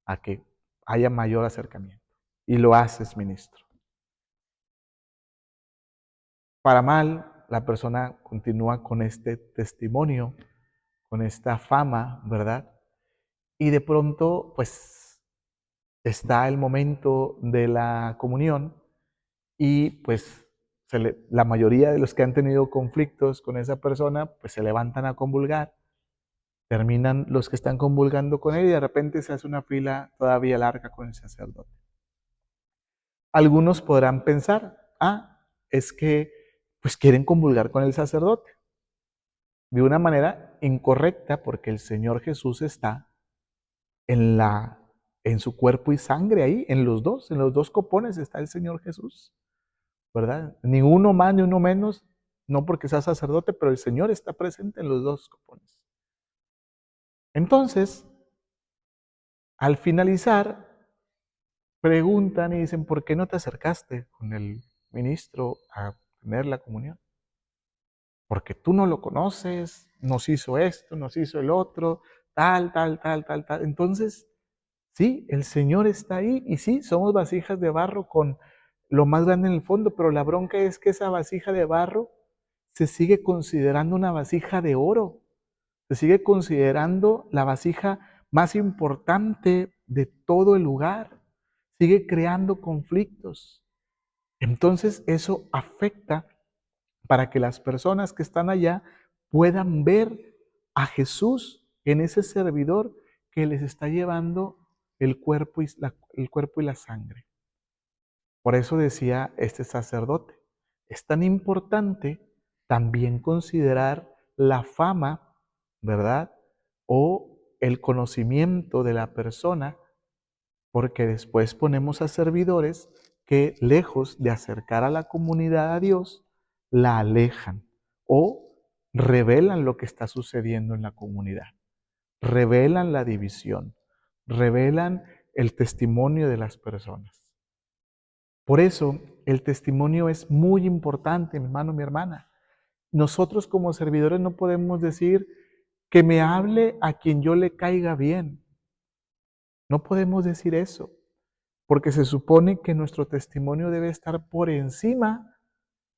a que haya mayor acercamiento. Y lo haces, ministro. Para mal, la persona continúa con este testimonio, con esta fama, ¿verdad? Y de pronto, pues, está el momento de la comunión y pues la mayoría de los que han tenido conflictos con esa persona, pues se levantan a convulgar, Terminan los que están comulgando con él y de repente se hace una fila todavía larga con el sacerdote. Algunos podrán pensar, es que pues quieren comulgar con el sacerdote de una manera incorrecta porque el Señor Jesús está en en su cuerpo y sangre ahí, en los dos copones está el Señor Jesús, ¿verdad? Ni uno más ni uno menos, no porque sea sacerdote, pero el Señor está presente en los dos copones. Entonces, al finalizar, preguntan y dicen, ¿por qué no te acercaste con el ministro a tener la comunión? Porque tú no lo conoces, nos hizo esto, nos hizo el otro, tal, tal, tal, tal, tal. Entonces, sí, el Señor está ahí y sí, somos vasijas de barro con lo más grande en el fondo, pero la bronca es que esa vasija de barro se sigue considerando una vasija de oro, se sigue considerando la vasija más importante de todo el lugar, sigue creando conflictos. Entonces eso afecta para que las personas que están allá puedan ver a Jesús en ese servidor que les está llevando el cuerpo y la sangre. Por eso decía este sacerdote, es tan importante también considerar la fama, ¿verdad? O el conocimiento de la persona, porque después ponemos a servidores que lejos de acercar a la comunidad a Dios, la alejan o revelan lo que está sucediendo en la comunidad, revelan la división, revelan el testimonio de las personas. Por eso el testimonio es muy importante, mi hermano, mi hermana. Nosotros como servidores no podemos decir que me hable a quien yo le caiga bien. No podemos decir eso, porque se supone que nuestro testimonio debe estar por encima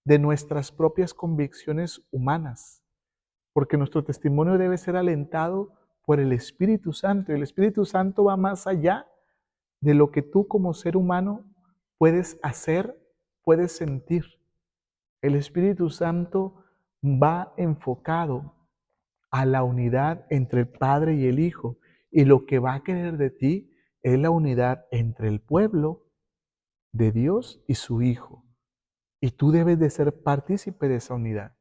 de nuestras propias convicciones humanas, porque nuestro testimonio debe ser alentado por el Espíritu Santo. Y el Espíritu Santo va más allá de lo que tú como ser humano puedes hacer, puedes sentir. El Espíritu Santo va enfocado a la unidad entre el Padre y el Hijo. Y lo que va a querer de ti es la unidad entre el pueblo de Dios y su Hijo. Y tú debes de ser partícipe de esa unidad.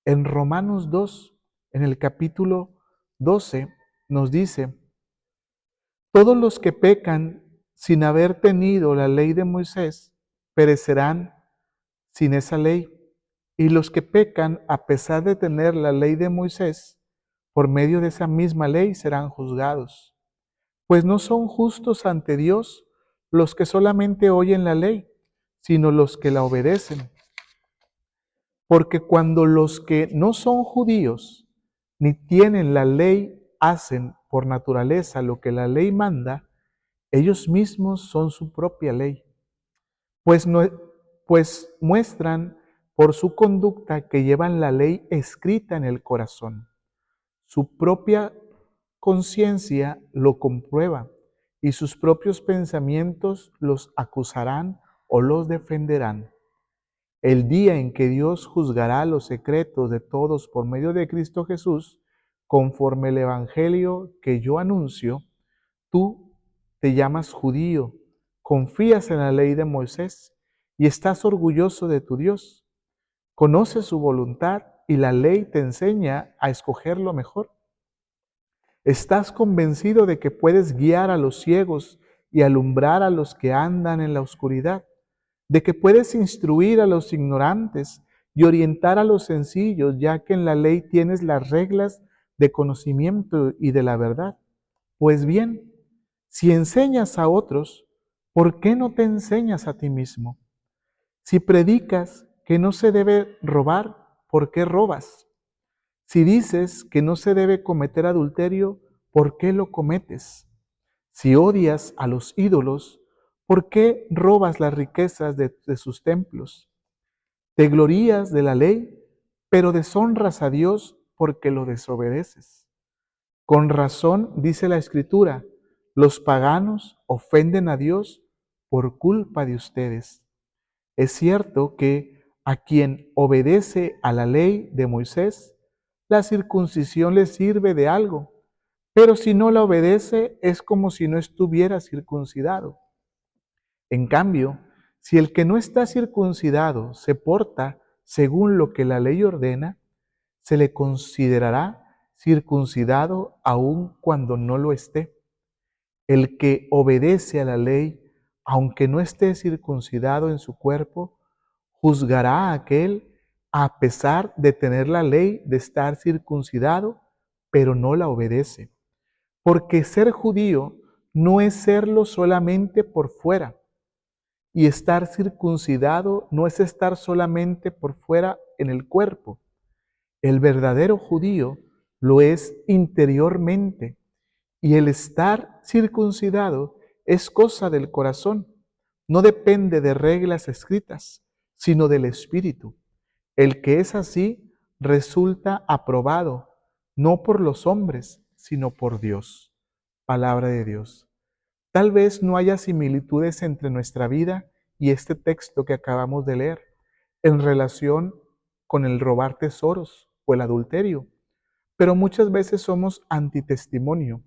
En Romanos 2, en el capítulo 12, nos dice, todos los que pecan sin haber tenido la ley de Moisés perecerán sin esa ley. Y los que pecan a pesar de tener la ley de Moisés, por medio de esa misma ley serán juzgados. Pues no son justos ante Dios los que solamente oyen la ley, sino los que la obedecen. Porque cuando los que no son judíos ni tienen la ley hacen por naturaleza lo que la ley manda, ellos mismos son su propia ley, pues, pues muestran por su conducta que llevan la ley escrita en el corazón. Su propia conciencia lo comprueba y sus propios pensamientos los acusarán o los defenderán. El día en que Dios juzgará los secretos de todos por medio de Cristo Jesús, conforme el Evangelio que yo anuncio, tú te llamas judío, confías en la ley de Moisés y estás orgulloso de tu Dios. Conoces su voluntad y la ley te enseña a escoger lo mejor. Estás convencido de que puedes guiar a los ciegos y alumbrar a los que andan en la oscuridad, de que puedes instruir a los ignorantes y orientar a los sencillos, ya que en la ley tienes las reglas de conocimiento y de la verdad. Pues bien, si enseñas a otros, ¿por qué no te enseñas a ti mismo? Si predicas que no se debe robar, ¿por qué robas? Si dices que no se debe cometer adulterio, ¿por qué lo cometes? Si odias a los ídolos, ¿por qué robas las riquezas de sus templos? Te glorías de la ley, pero deshonras a Dios porque lo desobedeces. Con razón dice la Escritura, los paganos ofenden a Dios por culpa de ustedes. Es cierto que a quien obedece a la ley de Moisés, la circuncisión le sirve de algo, pero si no la obedece es como si no estuviera circuncidado. En cambio, si el que no está circuncidado se porta según lo que la ley ordena, se le considerará circuncidado aun cuando no lo esté. El que obedece a la ley, aunque no esté circuncidado en su cuerpo, juzgará a aquel a pesar de tener la ley de estar circuncidado, pero no la obedece. Porque ser judío no es serlo solamente por fuera, y estar circuncidado no es estar solamente por fuera en el cuerpo. El verdadero judío lo es interiormente, y el estar circuncidado es cosa del corazón, no depende de reglas escritas, sino del Espíritu. El que es así resulta aprobado, no por los hombres, sino por Dios. Palabra de Dios. Tal vez no haya similitudes entre nuestra vida y este texto que acabamos de leer en relación con el robar tesoros o el adulterio, pero muchas veces somos antitestimonio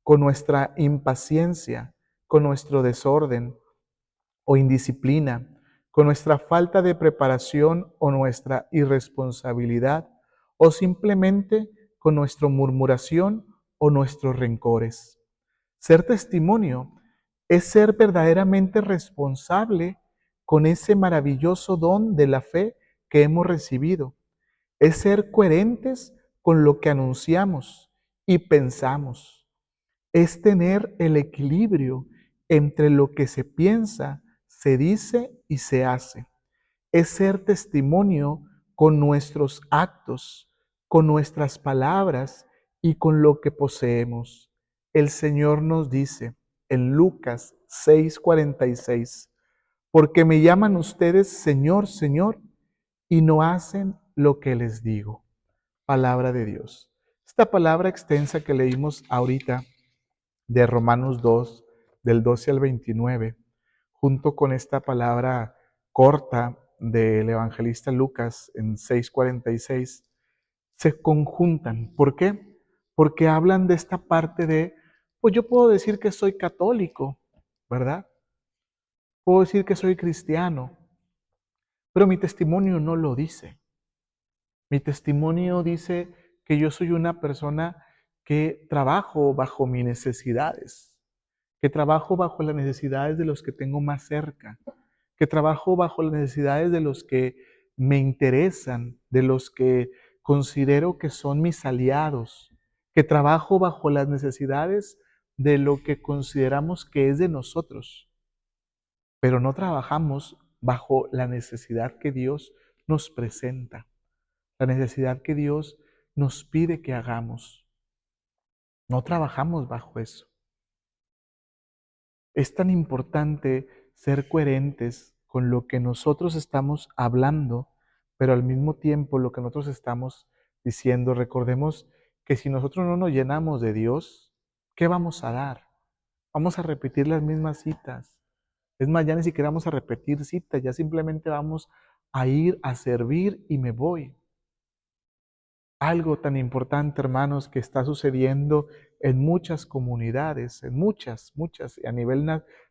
con nuestra impaciencia, con nuestro desorden o indisciplina, con nuestra falta de preparación o nuestra irresponsabilidad, o simplemente con nuestra murmuración o nuestros rencores. Ser testimonio es ser verdaderamente responsable con ese maravilloso don de la fe que hemos recibido. Es ser coherentes con lo que anunciamos y pensamos. Es tener el equilibrio entre lo que se piensa, se dice y se hace. Es ser testimonio con nuestros actos, con nuestras palabras y con lo que poseemos. El Señor nos dice en Lucas 6:46, porque me llaman ustedes Señor, Señor, y no hacen lo que les digo. Palabra de Dios. Esta palabra extensa que leímos ahorita de Romanos 2, del 12 al 29, junto con esta palabra corta del evangelista Lucas en 6:46, se conjuntan. ¿Por qué? Porque hablan de esta parte de, pues yo puedo decir que soy católico, ¿verdad? Puedo decir que soy cristiano, pero mi testimonio no lo dice. Mi testimonio dice que yo soy una persona que trabajo bajo mis necesidades, que trabajo bajo las necesidades de los que tengo más cerca, que trabajo bajo las necesidades de los que me interesan, de los que considero que son mis aliados, que trabajo bajo las necesidades de lo que consideramos que es de nosotros, pero no trabajamos bajo la necesidad que Dios nos presenta, la necesidad que Dios nos pide que hagamos. No trabajamos bajo eso. Es tan importante ser coherentes con lo que nosotros estamos hablando, pero al mismo tiempo lo que nosotros estamos diciendo. Recordemos que si nosotros no nos llenamos de Dios, ¿qué vamos a dar? Vamos a repetir las mismas citas. Es más, ya ni siquiera vamos a repetir citas, ya simplemente vamos a ir a servir y me voy. Algo tan importante, hermanos, que está sucediendo en muchas comunidades, en muchas, a nivel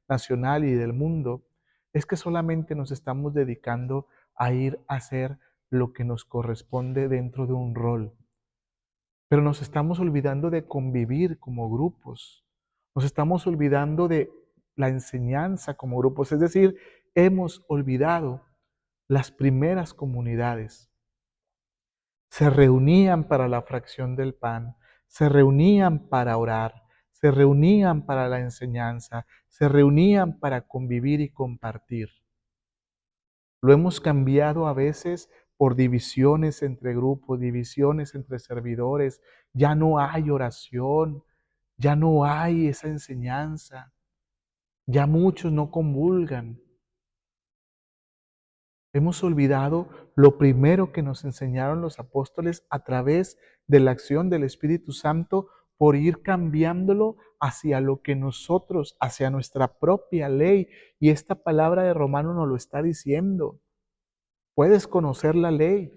nacional y del mundo, es que solamente nos estamos dedicando a ir a hacer lo que nos corresponde dentro de un rol. Pero nos estamos olvidando de convivir como grupos. Nos estamos olvidando de la enseñanza como grupos. Es decir, hemos olvidado las primeras comunidades. Se reunían para la fracción del pan, se reunían para orar, se reunían para la enseñanza, se reunían para convivir y compartir. Lo hemos cambiado a veces por divisiones entre grupos, divisiones entre servidores. Ya no hay oración, ya no hay esa enseñanza, ya muchos no comulgan. Hemos olvidado lo primero que nos enseñaron los apóstoles a través de la acción del Espíritu Santo por ir cambiándolo hacia lo que nosotros, hacia nuestra propia ley. Y esta palabra de Romano nos lo está diciendo. Puedes conocer la ley,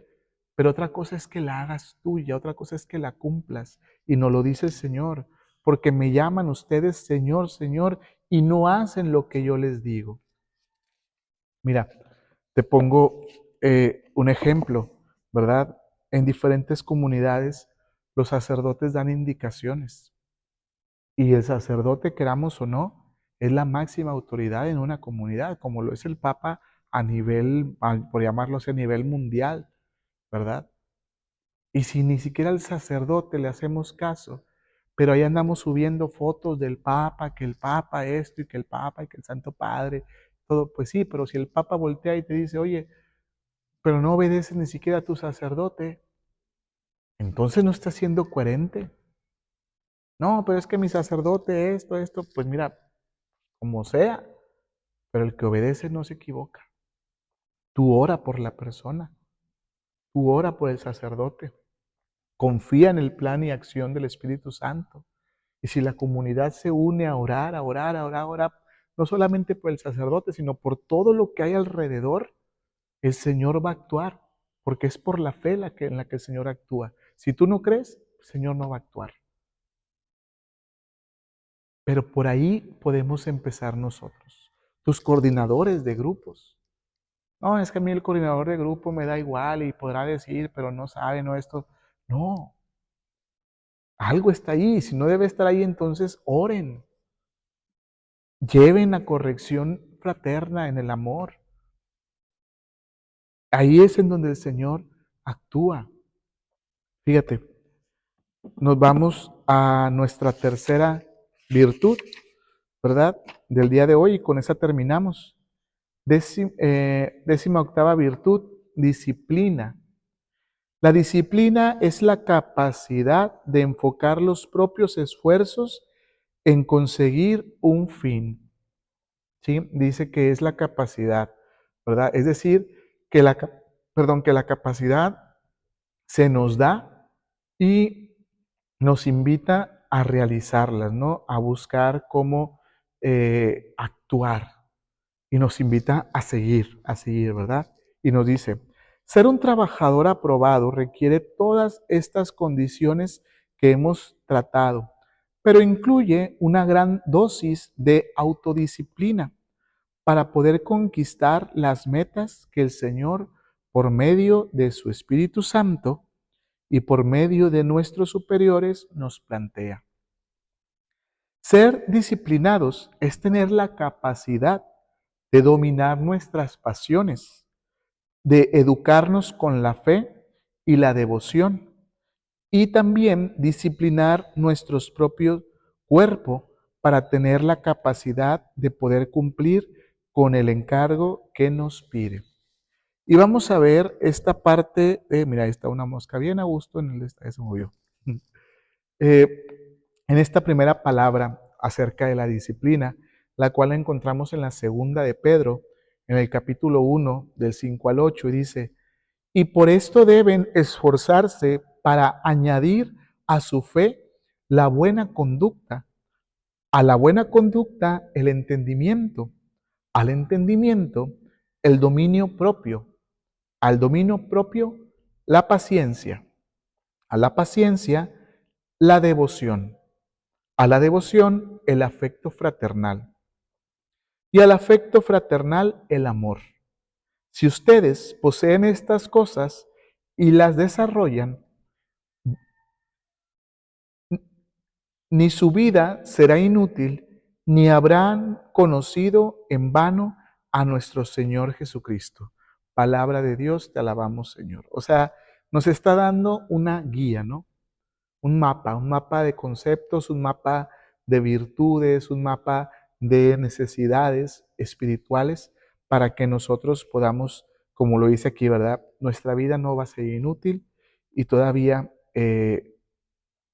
pero otra cosa es que la hagas tuya, otra cosa es que la cumplas. Y nos lo dice el Señor, porque me llaman ustedes Señor, Señor, y no hacen lo que yo les digo. Mira, te pongo un ejemplo, ¿verdad? En diferentes comunidades los sacerdotes dan indicaciones y el sacerdote, queramos o no, es la máxima autoridad en una comunidad, como lo es el Papa a nivel, por llamarlo así, a nivel mundial, ¿verdad? Y si ni siquiera al sacerdote le hacemos caso, pero ahí andamos subiendo fotos del Papa, que el Papa esto y que el Papa y que el Santo Padre, todo, pues sí, pero si el Papa voltea y te dice, oye, pero no obedeces ni siquiera a tu sacerdote, entonces no estás siendo coherente. No, pero es que mi sacerdote esto, pues mira, como sea, pero el que obedece no se equivoca. Tú ora por la persona, tú ora por el sacerdote, confía en el plan y acción del Espíritu Santo. Y si la comunidad se une a orar, a orar, a orar, a orar, no solamente por el sacerdote, sino por todo lo que hay alrededor, el Señor va a actuar, porque es por la fe en la que el Señor actúa. Si tú no crees, el Señor no va a actuar. Pero por ahí podemos empezar nosotros, tus coordinadores de grupos. No, es que a mí el coordinador de grupo me da igual y podrá decir, pero no sabe, no esto. No, algo está ahí. Si no debe estar ahí, entonces oren. Lleven a corrección fraterna en el amor. Ahí es en donde el Señor actúa. Fíjate, nos vamos a nuestra tercera virtud, ¿verdad? Del día de hoy y con esa terminamos. Décima octava virtud, disciplina. La disciplina es la capacidad de enfocar los propios esfuerzos en conseguir un fin. ¿Sí? Dice que es la capacidad, ¿verdad? Es decir, que la capacidad se nos da y nos invita a realizarlas, ¿no? A buscar cómo actuar. Y nos invita a seguir, ¿verdad? Y nos dice, ser un trabajador aprobado requiere todas estas condiciones que hemos tratado, pero incluye una gran dosis de autodisciplina para poder conquistar las metas que el Señor, por medio de su Espíritu Santo y por medio de nuestros superiores, nos plantea. Ser disciplinados es tener la capacidad de dominar nuestras pasiones, de educarnos con la fe y la devoción, y también disciplinar nuestros propios cuerpo para tener la capacidad de poder cumplir con el encargo que nos pide. Y vamos a ver esta parte de, mira, ahí está una mosca bien a gusto en el, se movió. Eh, en esta primera palabra acerca de la disciplina, la cual encontramos en la segunda de Pedro, en el capítulo 1, del 5 al 8, y dice, y por esto deben esforzarse para añadir a su fe la buena conducta, a la buena conducta el entendimiento, al entendimiento el dominio propio, al dominio propio la paciencia, a la paciencia la devoción, a la devoción el afecto fraternal y al afecto fraternal el amor. Si ustedes poseen estas cosas y las desarrollan, ni su vida será inútil, ni habrán conocido en vano a nuestro Señor Jesucristo. Palabra de Dios, te alabamos, Señor. O sea, nos está dando una guía, ¿no? Un mapa de conceptos, un mapa de virtudes, un mapa de necesidades espirituales para que nosotros podamos, como lo dice aquí, ¿verdad? Nuestra vida no va a ser inútil y todavía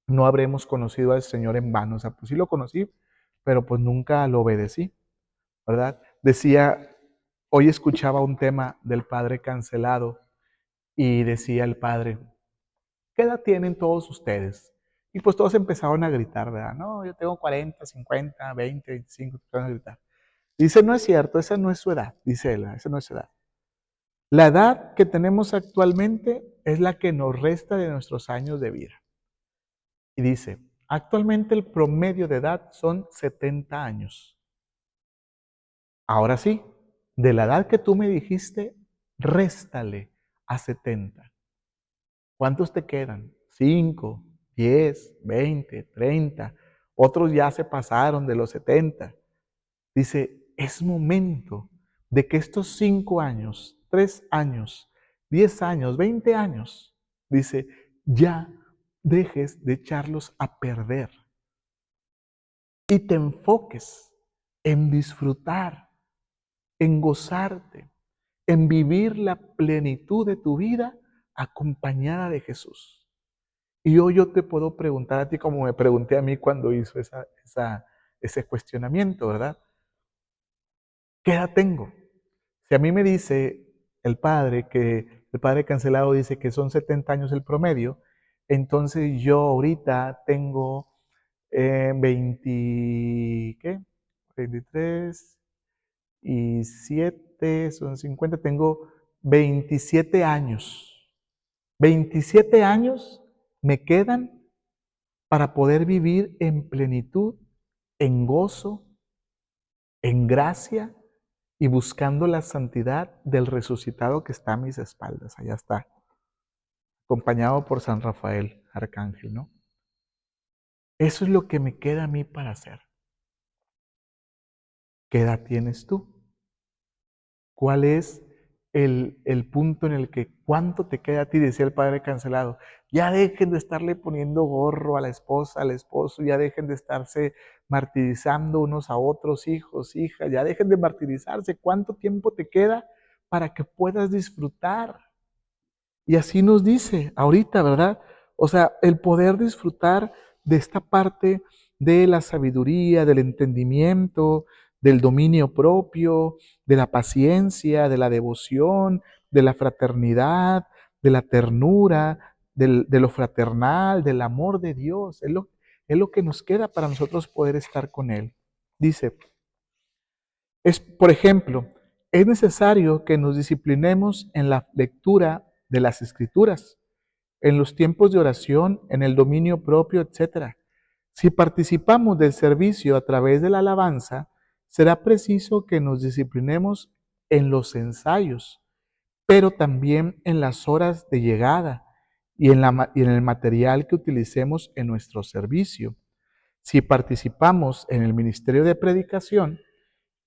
no habremos conocido al Señor en vano. O sea, pues sí lo conocí, pero pues nunca lo obedecí, ¿verdad? Decía, hoy escuchaba un tema del Padre Cancelado y decía el Padre, ¿qué edad tienen todos ustedes? Y pues todos empezaron a gritar, ¿verdad? No, yo tengo 40, 50, 20, 25, empezaron a gritar. Dice, no es cierto, esa no es su edad, dice él, esa no es su edad. La edad que tenemos actualmente es la que nos resta de nuestros años de vida. Y dice, actualmente el promedio de edad son 70 años. Ahora sí, de la edad que tú me dijiste, réstale a 70. ¿Cuántos te quedan? 5, 10, 20, 30. Otros ya se pasaron de los 70. Dice, es momento de que estos 5 años, 3 años, 10 años, 20 años, dice, ya dejes de echarlos a perder y te enfoques en disfrutar, en gozarte, en vivir la plenitud de tu vida acompañada de Jesús. Y hoy yo te puedo preguntar a ti como me pregunté a mí cuando hizo ese cuestionamiento, ¿verdad? ¿Qué edad tengo? Si a mí me dice el padre cancelado dice que son 70 años el promedio, entonces yo ahorita tengo 20, ¿qué? 23 y 7 son 50, tengo 27 años. 27 años me quedan para poder vivir en plenitud, en gozo, en gracia y buscando la santidad del resucitado que está a mis espaldas. Allá está, acompañado por San Rafael, arcángel, ¿no? Eso es lo que me queda a mí para hacer. ¿Qué edad tienes tú? ¿Cuál es el punto en el que cuánto te queda a ti? Decía el padre cancelado. Ya dejen de estarle poniendo gorro a la esposa, al esposo, ya dejen de estarse martirizando unos a otros, hijos, hijas, ya dejen de martirizarse. ¿Cuánto tiempo te queda para que puedas disfrutar? Y así nos dice ahorita, ¿verdad? O sea, el poder disfrutar de esta parte de la sabiduría, del entendimiento, del dominio propio, de la paciencia, de la devoción, de la fraternidad, de la ternura, de lo fraternal, del amor de Dios. Es lo que nos queda para nosotros poder estar con Él. Dice, por ejemplo, es necesario que nos disciplinemos en la lectura de las Escrituras, en los tiempos de oración, en el dominio propio, etc. Si participamos del servicio a través de la alabanza, será preciso que nos disciplinemos en los ensayos, pero también en las horas de llegada y en el material que utilicemos en nuestro servicio. Si participamos en el ministerio de predicación,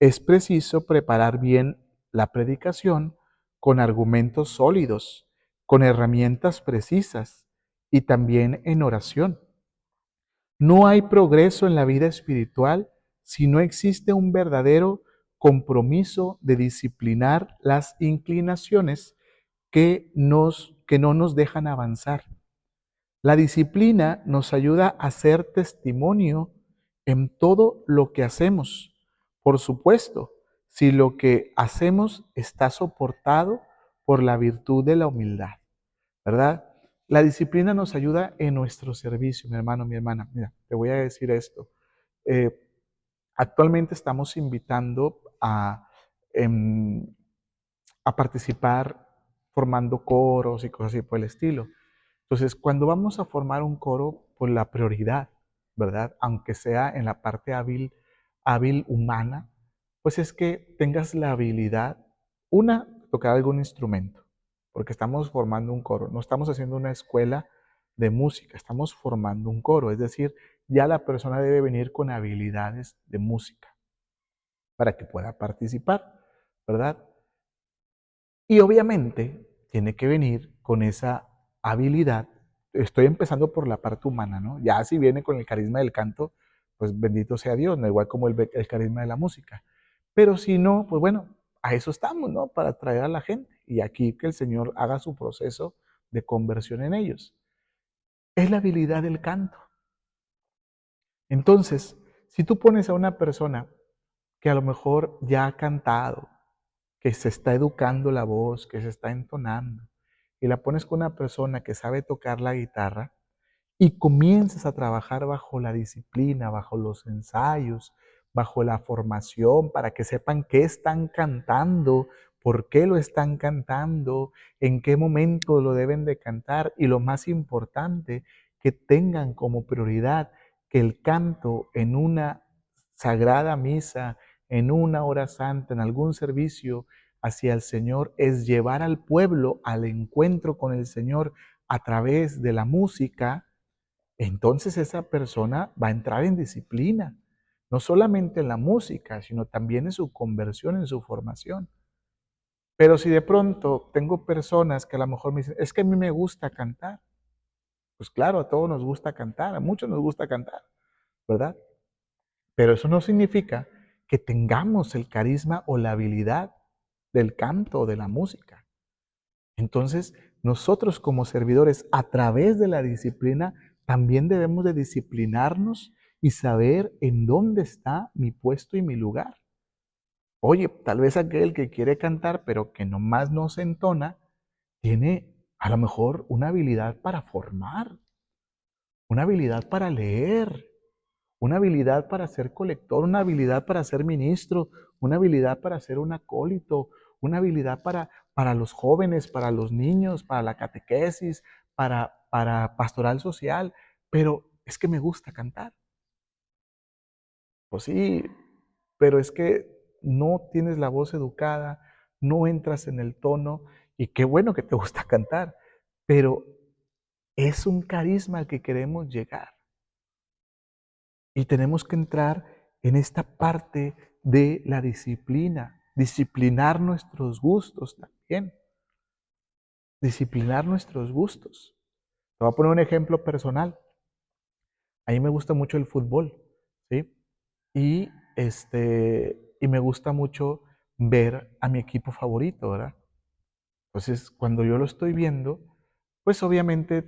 es preciso preparar bien la predicación con argumentos sólidos, con herramientas precisas y también en oración. No hay progreso en la vida espiritual si no existe un verdadero compromiso de disciplinar las inclinaciones que no nos dejan avanzar. La disciplina nos ayuda a ser testimonio en todo lo que hacemos. Por supuesto, si lo que hacemos está soportado por la virtud de la humildad, ¿verdad? La disciplina nos ayuda en nuestro servicio, mi hermano, mi hermana. Mira, te voy a decir esto. Eh, Actualmente estamos invitando em, a participar formando coros y cosas así por el estilo. Entonces, cuando vamos a formar un coro, pues la prioridad, ¿verdad? Aunque sea en la parte hábil humana, pues es que tengas la habilidad, una, tocar algún instrumento, porque estamos formando un coro, no estamos haciendo una escuela de música, estamos formando un coro, es decir, ya la persona debe venir con habilidades de música para que pueda participar, ¿verdad? Y obviamente tiene que venir con esa habilidad. Estoy empezando por la parte humana, ¿no? Ya si viene con el carisma del canto, pues bendito sea Dios, no igual como el carisma de la música. Pero si no, pues bueno, a eso estamos, ¿no? Para atraer a la gente. Y aquí que el Señor haga su proceso de conversión en ellos. Es la habilidad del canto. Entonces, si tú pones a una persona que a lo mejor ya ha cantado, que se está educando la voz, que se está entonando, y la pones con una persona que sabe tocar la guitarra y comienzas a trabajar bajo la disciplina, bajo los ensayos, bajo la formación, para que sepan qué están cantando, por qué lo están cantando, en qué momento lo deben de cantar y lo más importante, que tengan como prioridad que el canto en una sagrada misa, en una hora santa, en algún servicio hacia el Señor, es llevar al pueblo al encuentro con el Señor a través de la música. Entonces esa persona va a entrar en disciplina, no solamente en la música, sino también en su conversión, en su formación. Pero si de pronto tengo personas que a lo mejor me dicen, es que a mí me gusta cantar, pues claro, a todos nos gusta cantar, a muchos nos gusta cantar, ¿verdad? Pero eso no significa que tengamos el carisma o la habilidad del canto o de la música. Entonces, nosotros como servidores, a través de la disciplina, también debemos de disciplinarnos y saber en dónde está mi puesto y mi lugar. Oye, tal vez aquel que quiere cantar, pero que nomás no se entona, tiene a lo mejor una habilidad para formar, una habilidad para leer, una habilidad para ser colector, una habilidad para ser ministro, una habilidad para ser un acólito, una habilidad para los jóvenes, para los niños, para la catequesis, para pastoral social, pero es que me gusta cantar. Pues sí, pero es que no tienes la voz educada, no entras en el tono, y qué bueno que te gusta cantar, pero es un carisma al que queremos llegar. Y tenemos que entrar en esta parte de la disciplina, disciplinar nuestros gustos también, disciplinar nuestros gustos. Te voy a poner un ejemplo personal. A mí me gusta mucho el fútbol, ¿sí? Y me gusta mucho ver a mi equipo favorito, ¿verdad? Entonces, cuando yo lo estoy viendo, pues obviamente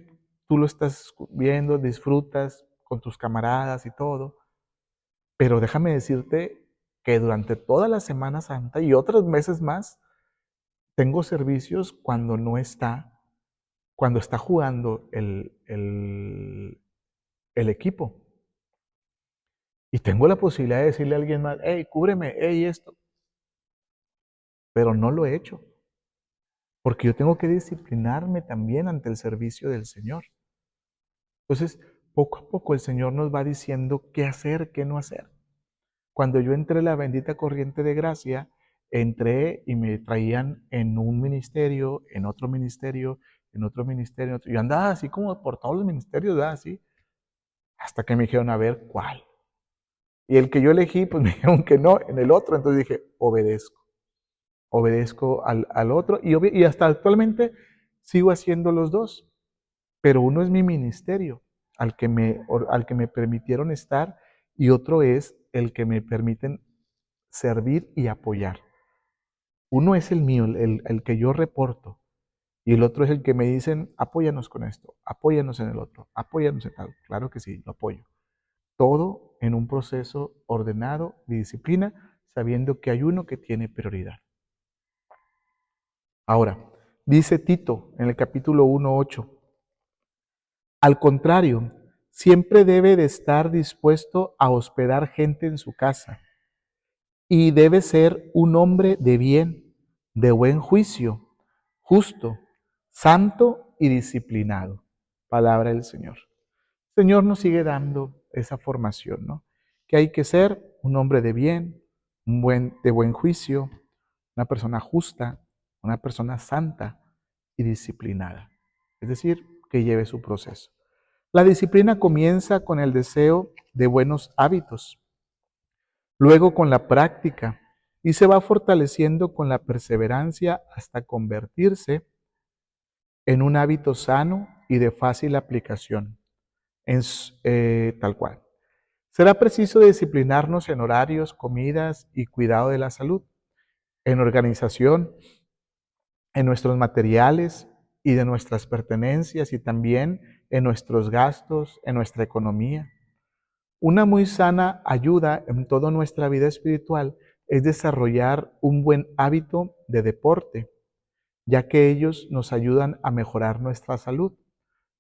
tú lo estás viendo, disfrutas con tus camaradas y todo, pero déjame decirte que durante toda la Semana Santa y otros meses más, tengo servicios cuando está jugando el equipo. Y tengo la posibilidad de decirle a alguien más, hey, cúbreme, hey, esto. Pero no lo he hecho, porque yo tengo que disciplinarme también ante el servicio del Señor. Entonces, poco a poco el Señor nos va diciendo qué hacer, qué no hacer. Cuando yo entré en la bendita corriente de gracia, entré y me traían en un ministerio, en otro ministerio, en otro ministerio, en otro. Yo andaba así como por todos los ministerios, ¿verdad? Así, hasta que me dijeron, a ver, ¿cuál? Y el que yo elegí, pues me dijeron que no, en el otro. Entonces dije, obedezco. Obedezco al otro y hasta actualmente sigo haciendo los dos. Pero uno es mi ministerio, al que me permitieron estar, y otro es el que me permiten servir y apoyar. Uno es el mío, el que yo reporto, y el otro es el que me dicen, apóyanos con esto, apóyanos en el otro, apóyanos en tal. Claro que sí, lo apoyo. Todo en un proceso ordenado de disciplina, sabiendo que hay uno que tiene prioridad. Ahora, dice Tito en el capítulo 1:8, al contrario, siempre debe de estar dispuesto a hospedar gente en su casa y debe ser un hombre de bien, de buen juicio, justo, santo y disciplinado. Palabra del Señor. El Señor nos sigue dando esa formación, ¿no? Que hay que ser un hombre de bien, de buen juicio, una persona justa, una persona santa y disciplinada. Es decir, que lleve su proceso. La disciplina comienza con el deseo de buenos hábitos, luego con la práctica y se va fortaleciendo con la perseverancia hasta convertirse en un hábito sano y de fácil aplicación, tal cual. Será preciso disciplinarnos en horarios, comidas y cuidado de la salud, en organización, en nuestros materiales y de nuestras pertenencias y también en nuestros gastos, en nuestra economía. Una muy sana ayuda en toda nuestra vida espiritual es desarrollar un buen hábito de deporte, ya que ellos nos ayudan a mejorar nuestra salud,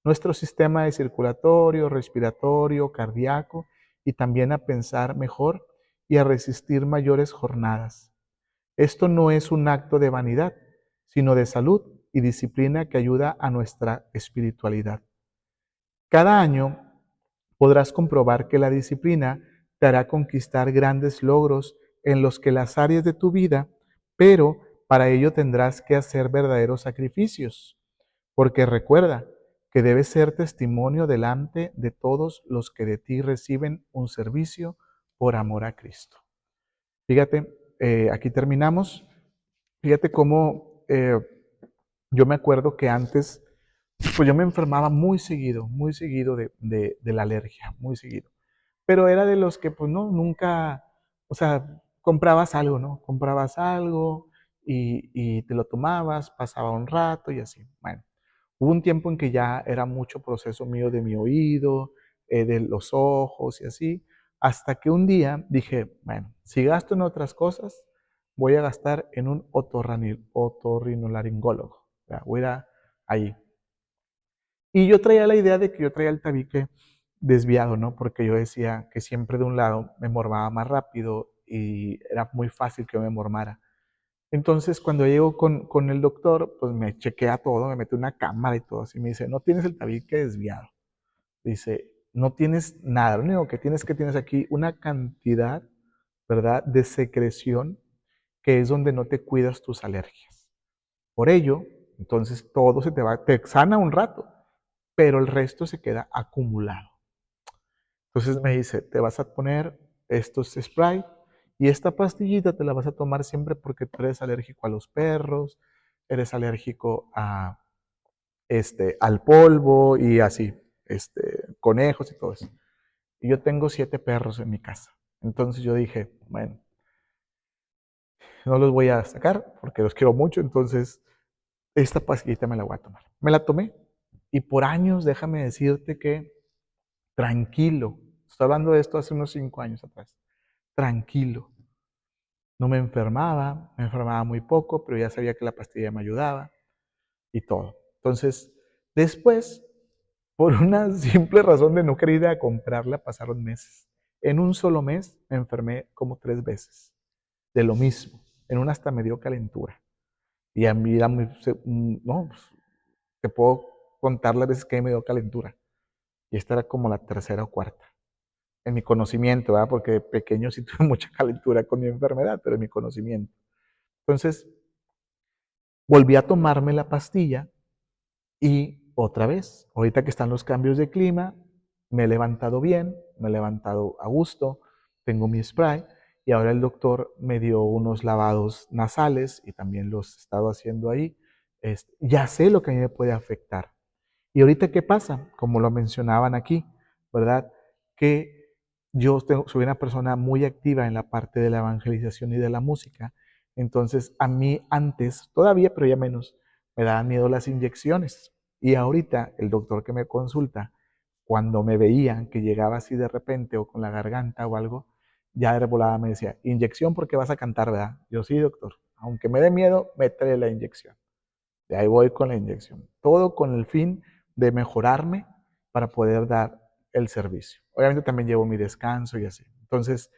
nuestro sistema de circulatorio, respiratorio, cardíaco, y también a pensar mejor y a resistir mayores jornadas. Esto no es un acto de vanidad, sino de salud y disciplina que ayuda a nuestra espiritualidad. Cada año podrás comprobar que la disciplina te hará conquistar grandes logros en los que las áreas de tu vida, pero para ello tendrás que hacer verdaderos sacrificios, porque recuerda que debes ser testimonio delante de todos los que de ti reciben un servicio por amor a Cristo. Fíjate, aquí terminamos. Fíjate cómo yo me acuerdo que antes, pues yo me enfermaba muy seguido de la alergia, muy seguido. Pero era de los que, pues no, nunca, o sea, comprabas algo, ¿no? Comprabas algo y te lo tomabas, pasaba un rato y así. Bueno, hubo un tiempo en que ya era mucho proceso mío de mi oído, de los ojos y así, hasta que un día dije, bueno, si gasto en otras cosas, voy a gastar en un otorrinolaringólogo. O sea, voy a ir ahí. Y yo traía la idea de que yo traía el tabique desviado, ¿no? Porque yo decía que siempre de un lado me mormaba más rápido y era muy fácil que yo me mormara. Entonces, cuando llego con el doctor, pues me chequea todo, me mete una cámara y todo así. Me dice, no tienes el tabique desviado. Dice, no tienes nada. Lo único que tienes aquí una cantidad, ¿verdad?, de secreción que es donde no te cuidas tus alergias. Por ello, entonces todo se te va, te sana un rato, pero el resto se queda acumulado. Entonces me dice, te vas a poner estos spray y esta pastillita te la vas a tomar siempre porque tú eres alérgico a los perros, eres alérgico a, al polvo y así, conejos y todo eso. Y yo tengo 7 perros en mi casa. Entonces yo dije, bueno, no los voy a sacar porque los quiero mucho, entonces esta pastillita me la voy a tomar. Me la tomé y por años, déjame decirte que tranquilo, estoy hablando de esto hace unos 5 años atrás, tranquilo. No me enfermaba muy poco, pero ya sabía que la pastilla me ayudaba y todo. Entonces, después, por una simple razón de no querer ir a comprarla, pasaron meses. En un solo mes me enfermé como 3 veces de lo mismo. En una hasta me dio calentura. Y a mí era muy, no, pues, te puedo contar las veces que me dio calentura. Y esta era como la tercera o cuarta. En mi conocimiento, ¿verdad? Porque de pequeño sí tuve mucha calentura con mi enfermedad, pero en mi conocimiento. Entonces, volví a tomarme la pastilla y otra vez, ahorita que están los cambios de clima, me he levantado bien, me he levantado a gusto, tengo mi spray y ahora el doctor me dio unos lavados nasales y también los he estado haciendo ahí. Ya sé lo que a mí me puede afectar. Y ahorita, ¿qué pasa? Como lo mencionaban aquí, ¿verdad? Que soy una persona muy activa en la parte de la evangelización y de la música. Entonces, a mí antes, todavía, pero ya menos, me daban miedo las inyecciones. Y ahorita, el doctor que me consulta, cuando me veía que llegaba así de repente o con la garganta o algo, ya de volada me decía, inyección porque vas a cantar, ¿verdad? Yo sí, doctor. Aunque me dé miedo, métele la inyección. De ahí voy con la inyección. Todo con el fin de mejorarme para poder dar el servicio. Obviamente también llevo mi descanso y así. Entonces,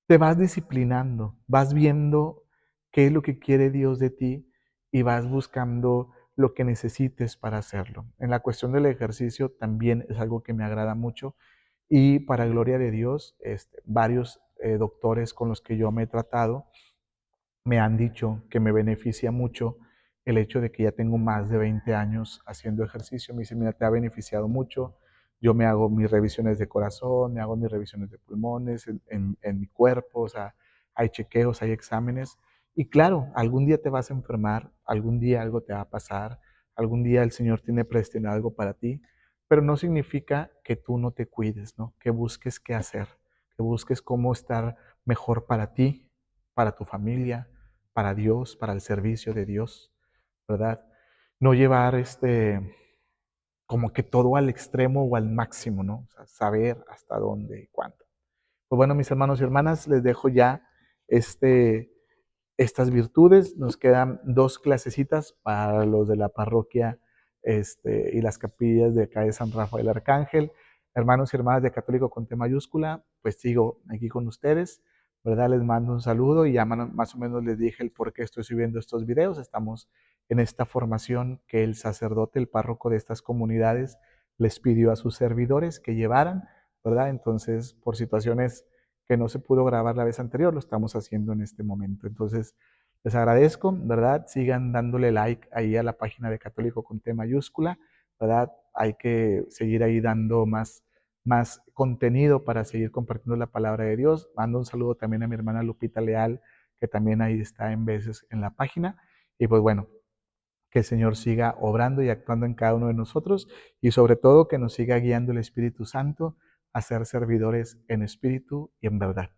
te vas disciplinando, vas viendo qué es lo que quiere Dios de ti y vas buscando lo que necesites para hacerlo. En la cuestión del ejercicio también es algo que me agrada mucho y para gloria de Dios, varios doctores con los que yo me he tratado me han dicho que me beneficia mucho el hecho de que ya tengo más de 20 años haciendo ejercicio. Me dicen, mira, te ha beneficiado mucho. Yo me hago mis revisiones de corazón, me hago mis revisiones de pulmones en mi cuerpo, o sea, hay chequeos, hay exámenes. Y claro, algún día te vas a enfermar, algún día algo te va a pasar, algún día el Señor tiene predestinado algo para ti, pero no significa que tú no te cuides, ¿no? Que busques qué hacer, que busques cómo estar mejor para ti, para tu familia, para Dios, para el servicio de Dios, ¿verdad? No llevar como que todo al extremo o al máximo, ¿no? O sea, saber hasta dónde y cuánto. Pues bueno, mis hermanos y hermanas, les dejo ya este, estas virtudes. Nos quedan 2 clasecitas para los de la parroquia y las capillas de acá de San Rafael Arcángel. Hermanos y hermanas de Católico con T mayúscula, pues sigo aquí con ustedes ¿verdad? Les mando un saludo y ya más o menos les dije el por qué estoy subiendo estos videos. Estamos en esta formación que el sacerdote, el párroco de estas comunidades, les pidió a sus servidores que llevaran, ¿verdad? Entonces, por situaciones que no se pudo grabar la vez anterior, lo estamos haciendo en este momento. Entonces, les agradezco, ¿verdad? Sigan dándole like ahí a la página de Católico con T mayúscula, ¿verdad? Hay que seguir ahí dando más contenido para seguir compartiendo la palabra de Dios. Mando un saludo también a mi hermana Lupita Leal, que también ahí está en veces en la página. Y pues bueno, que el Señor siga obrando y actuando en cada uno de nosotros y sobre todo que nos siga guiando el Espíritu Santo a ser servidores en espíritu y en verdad.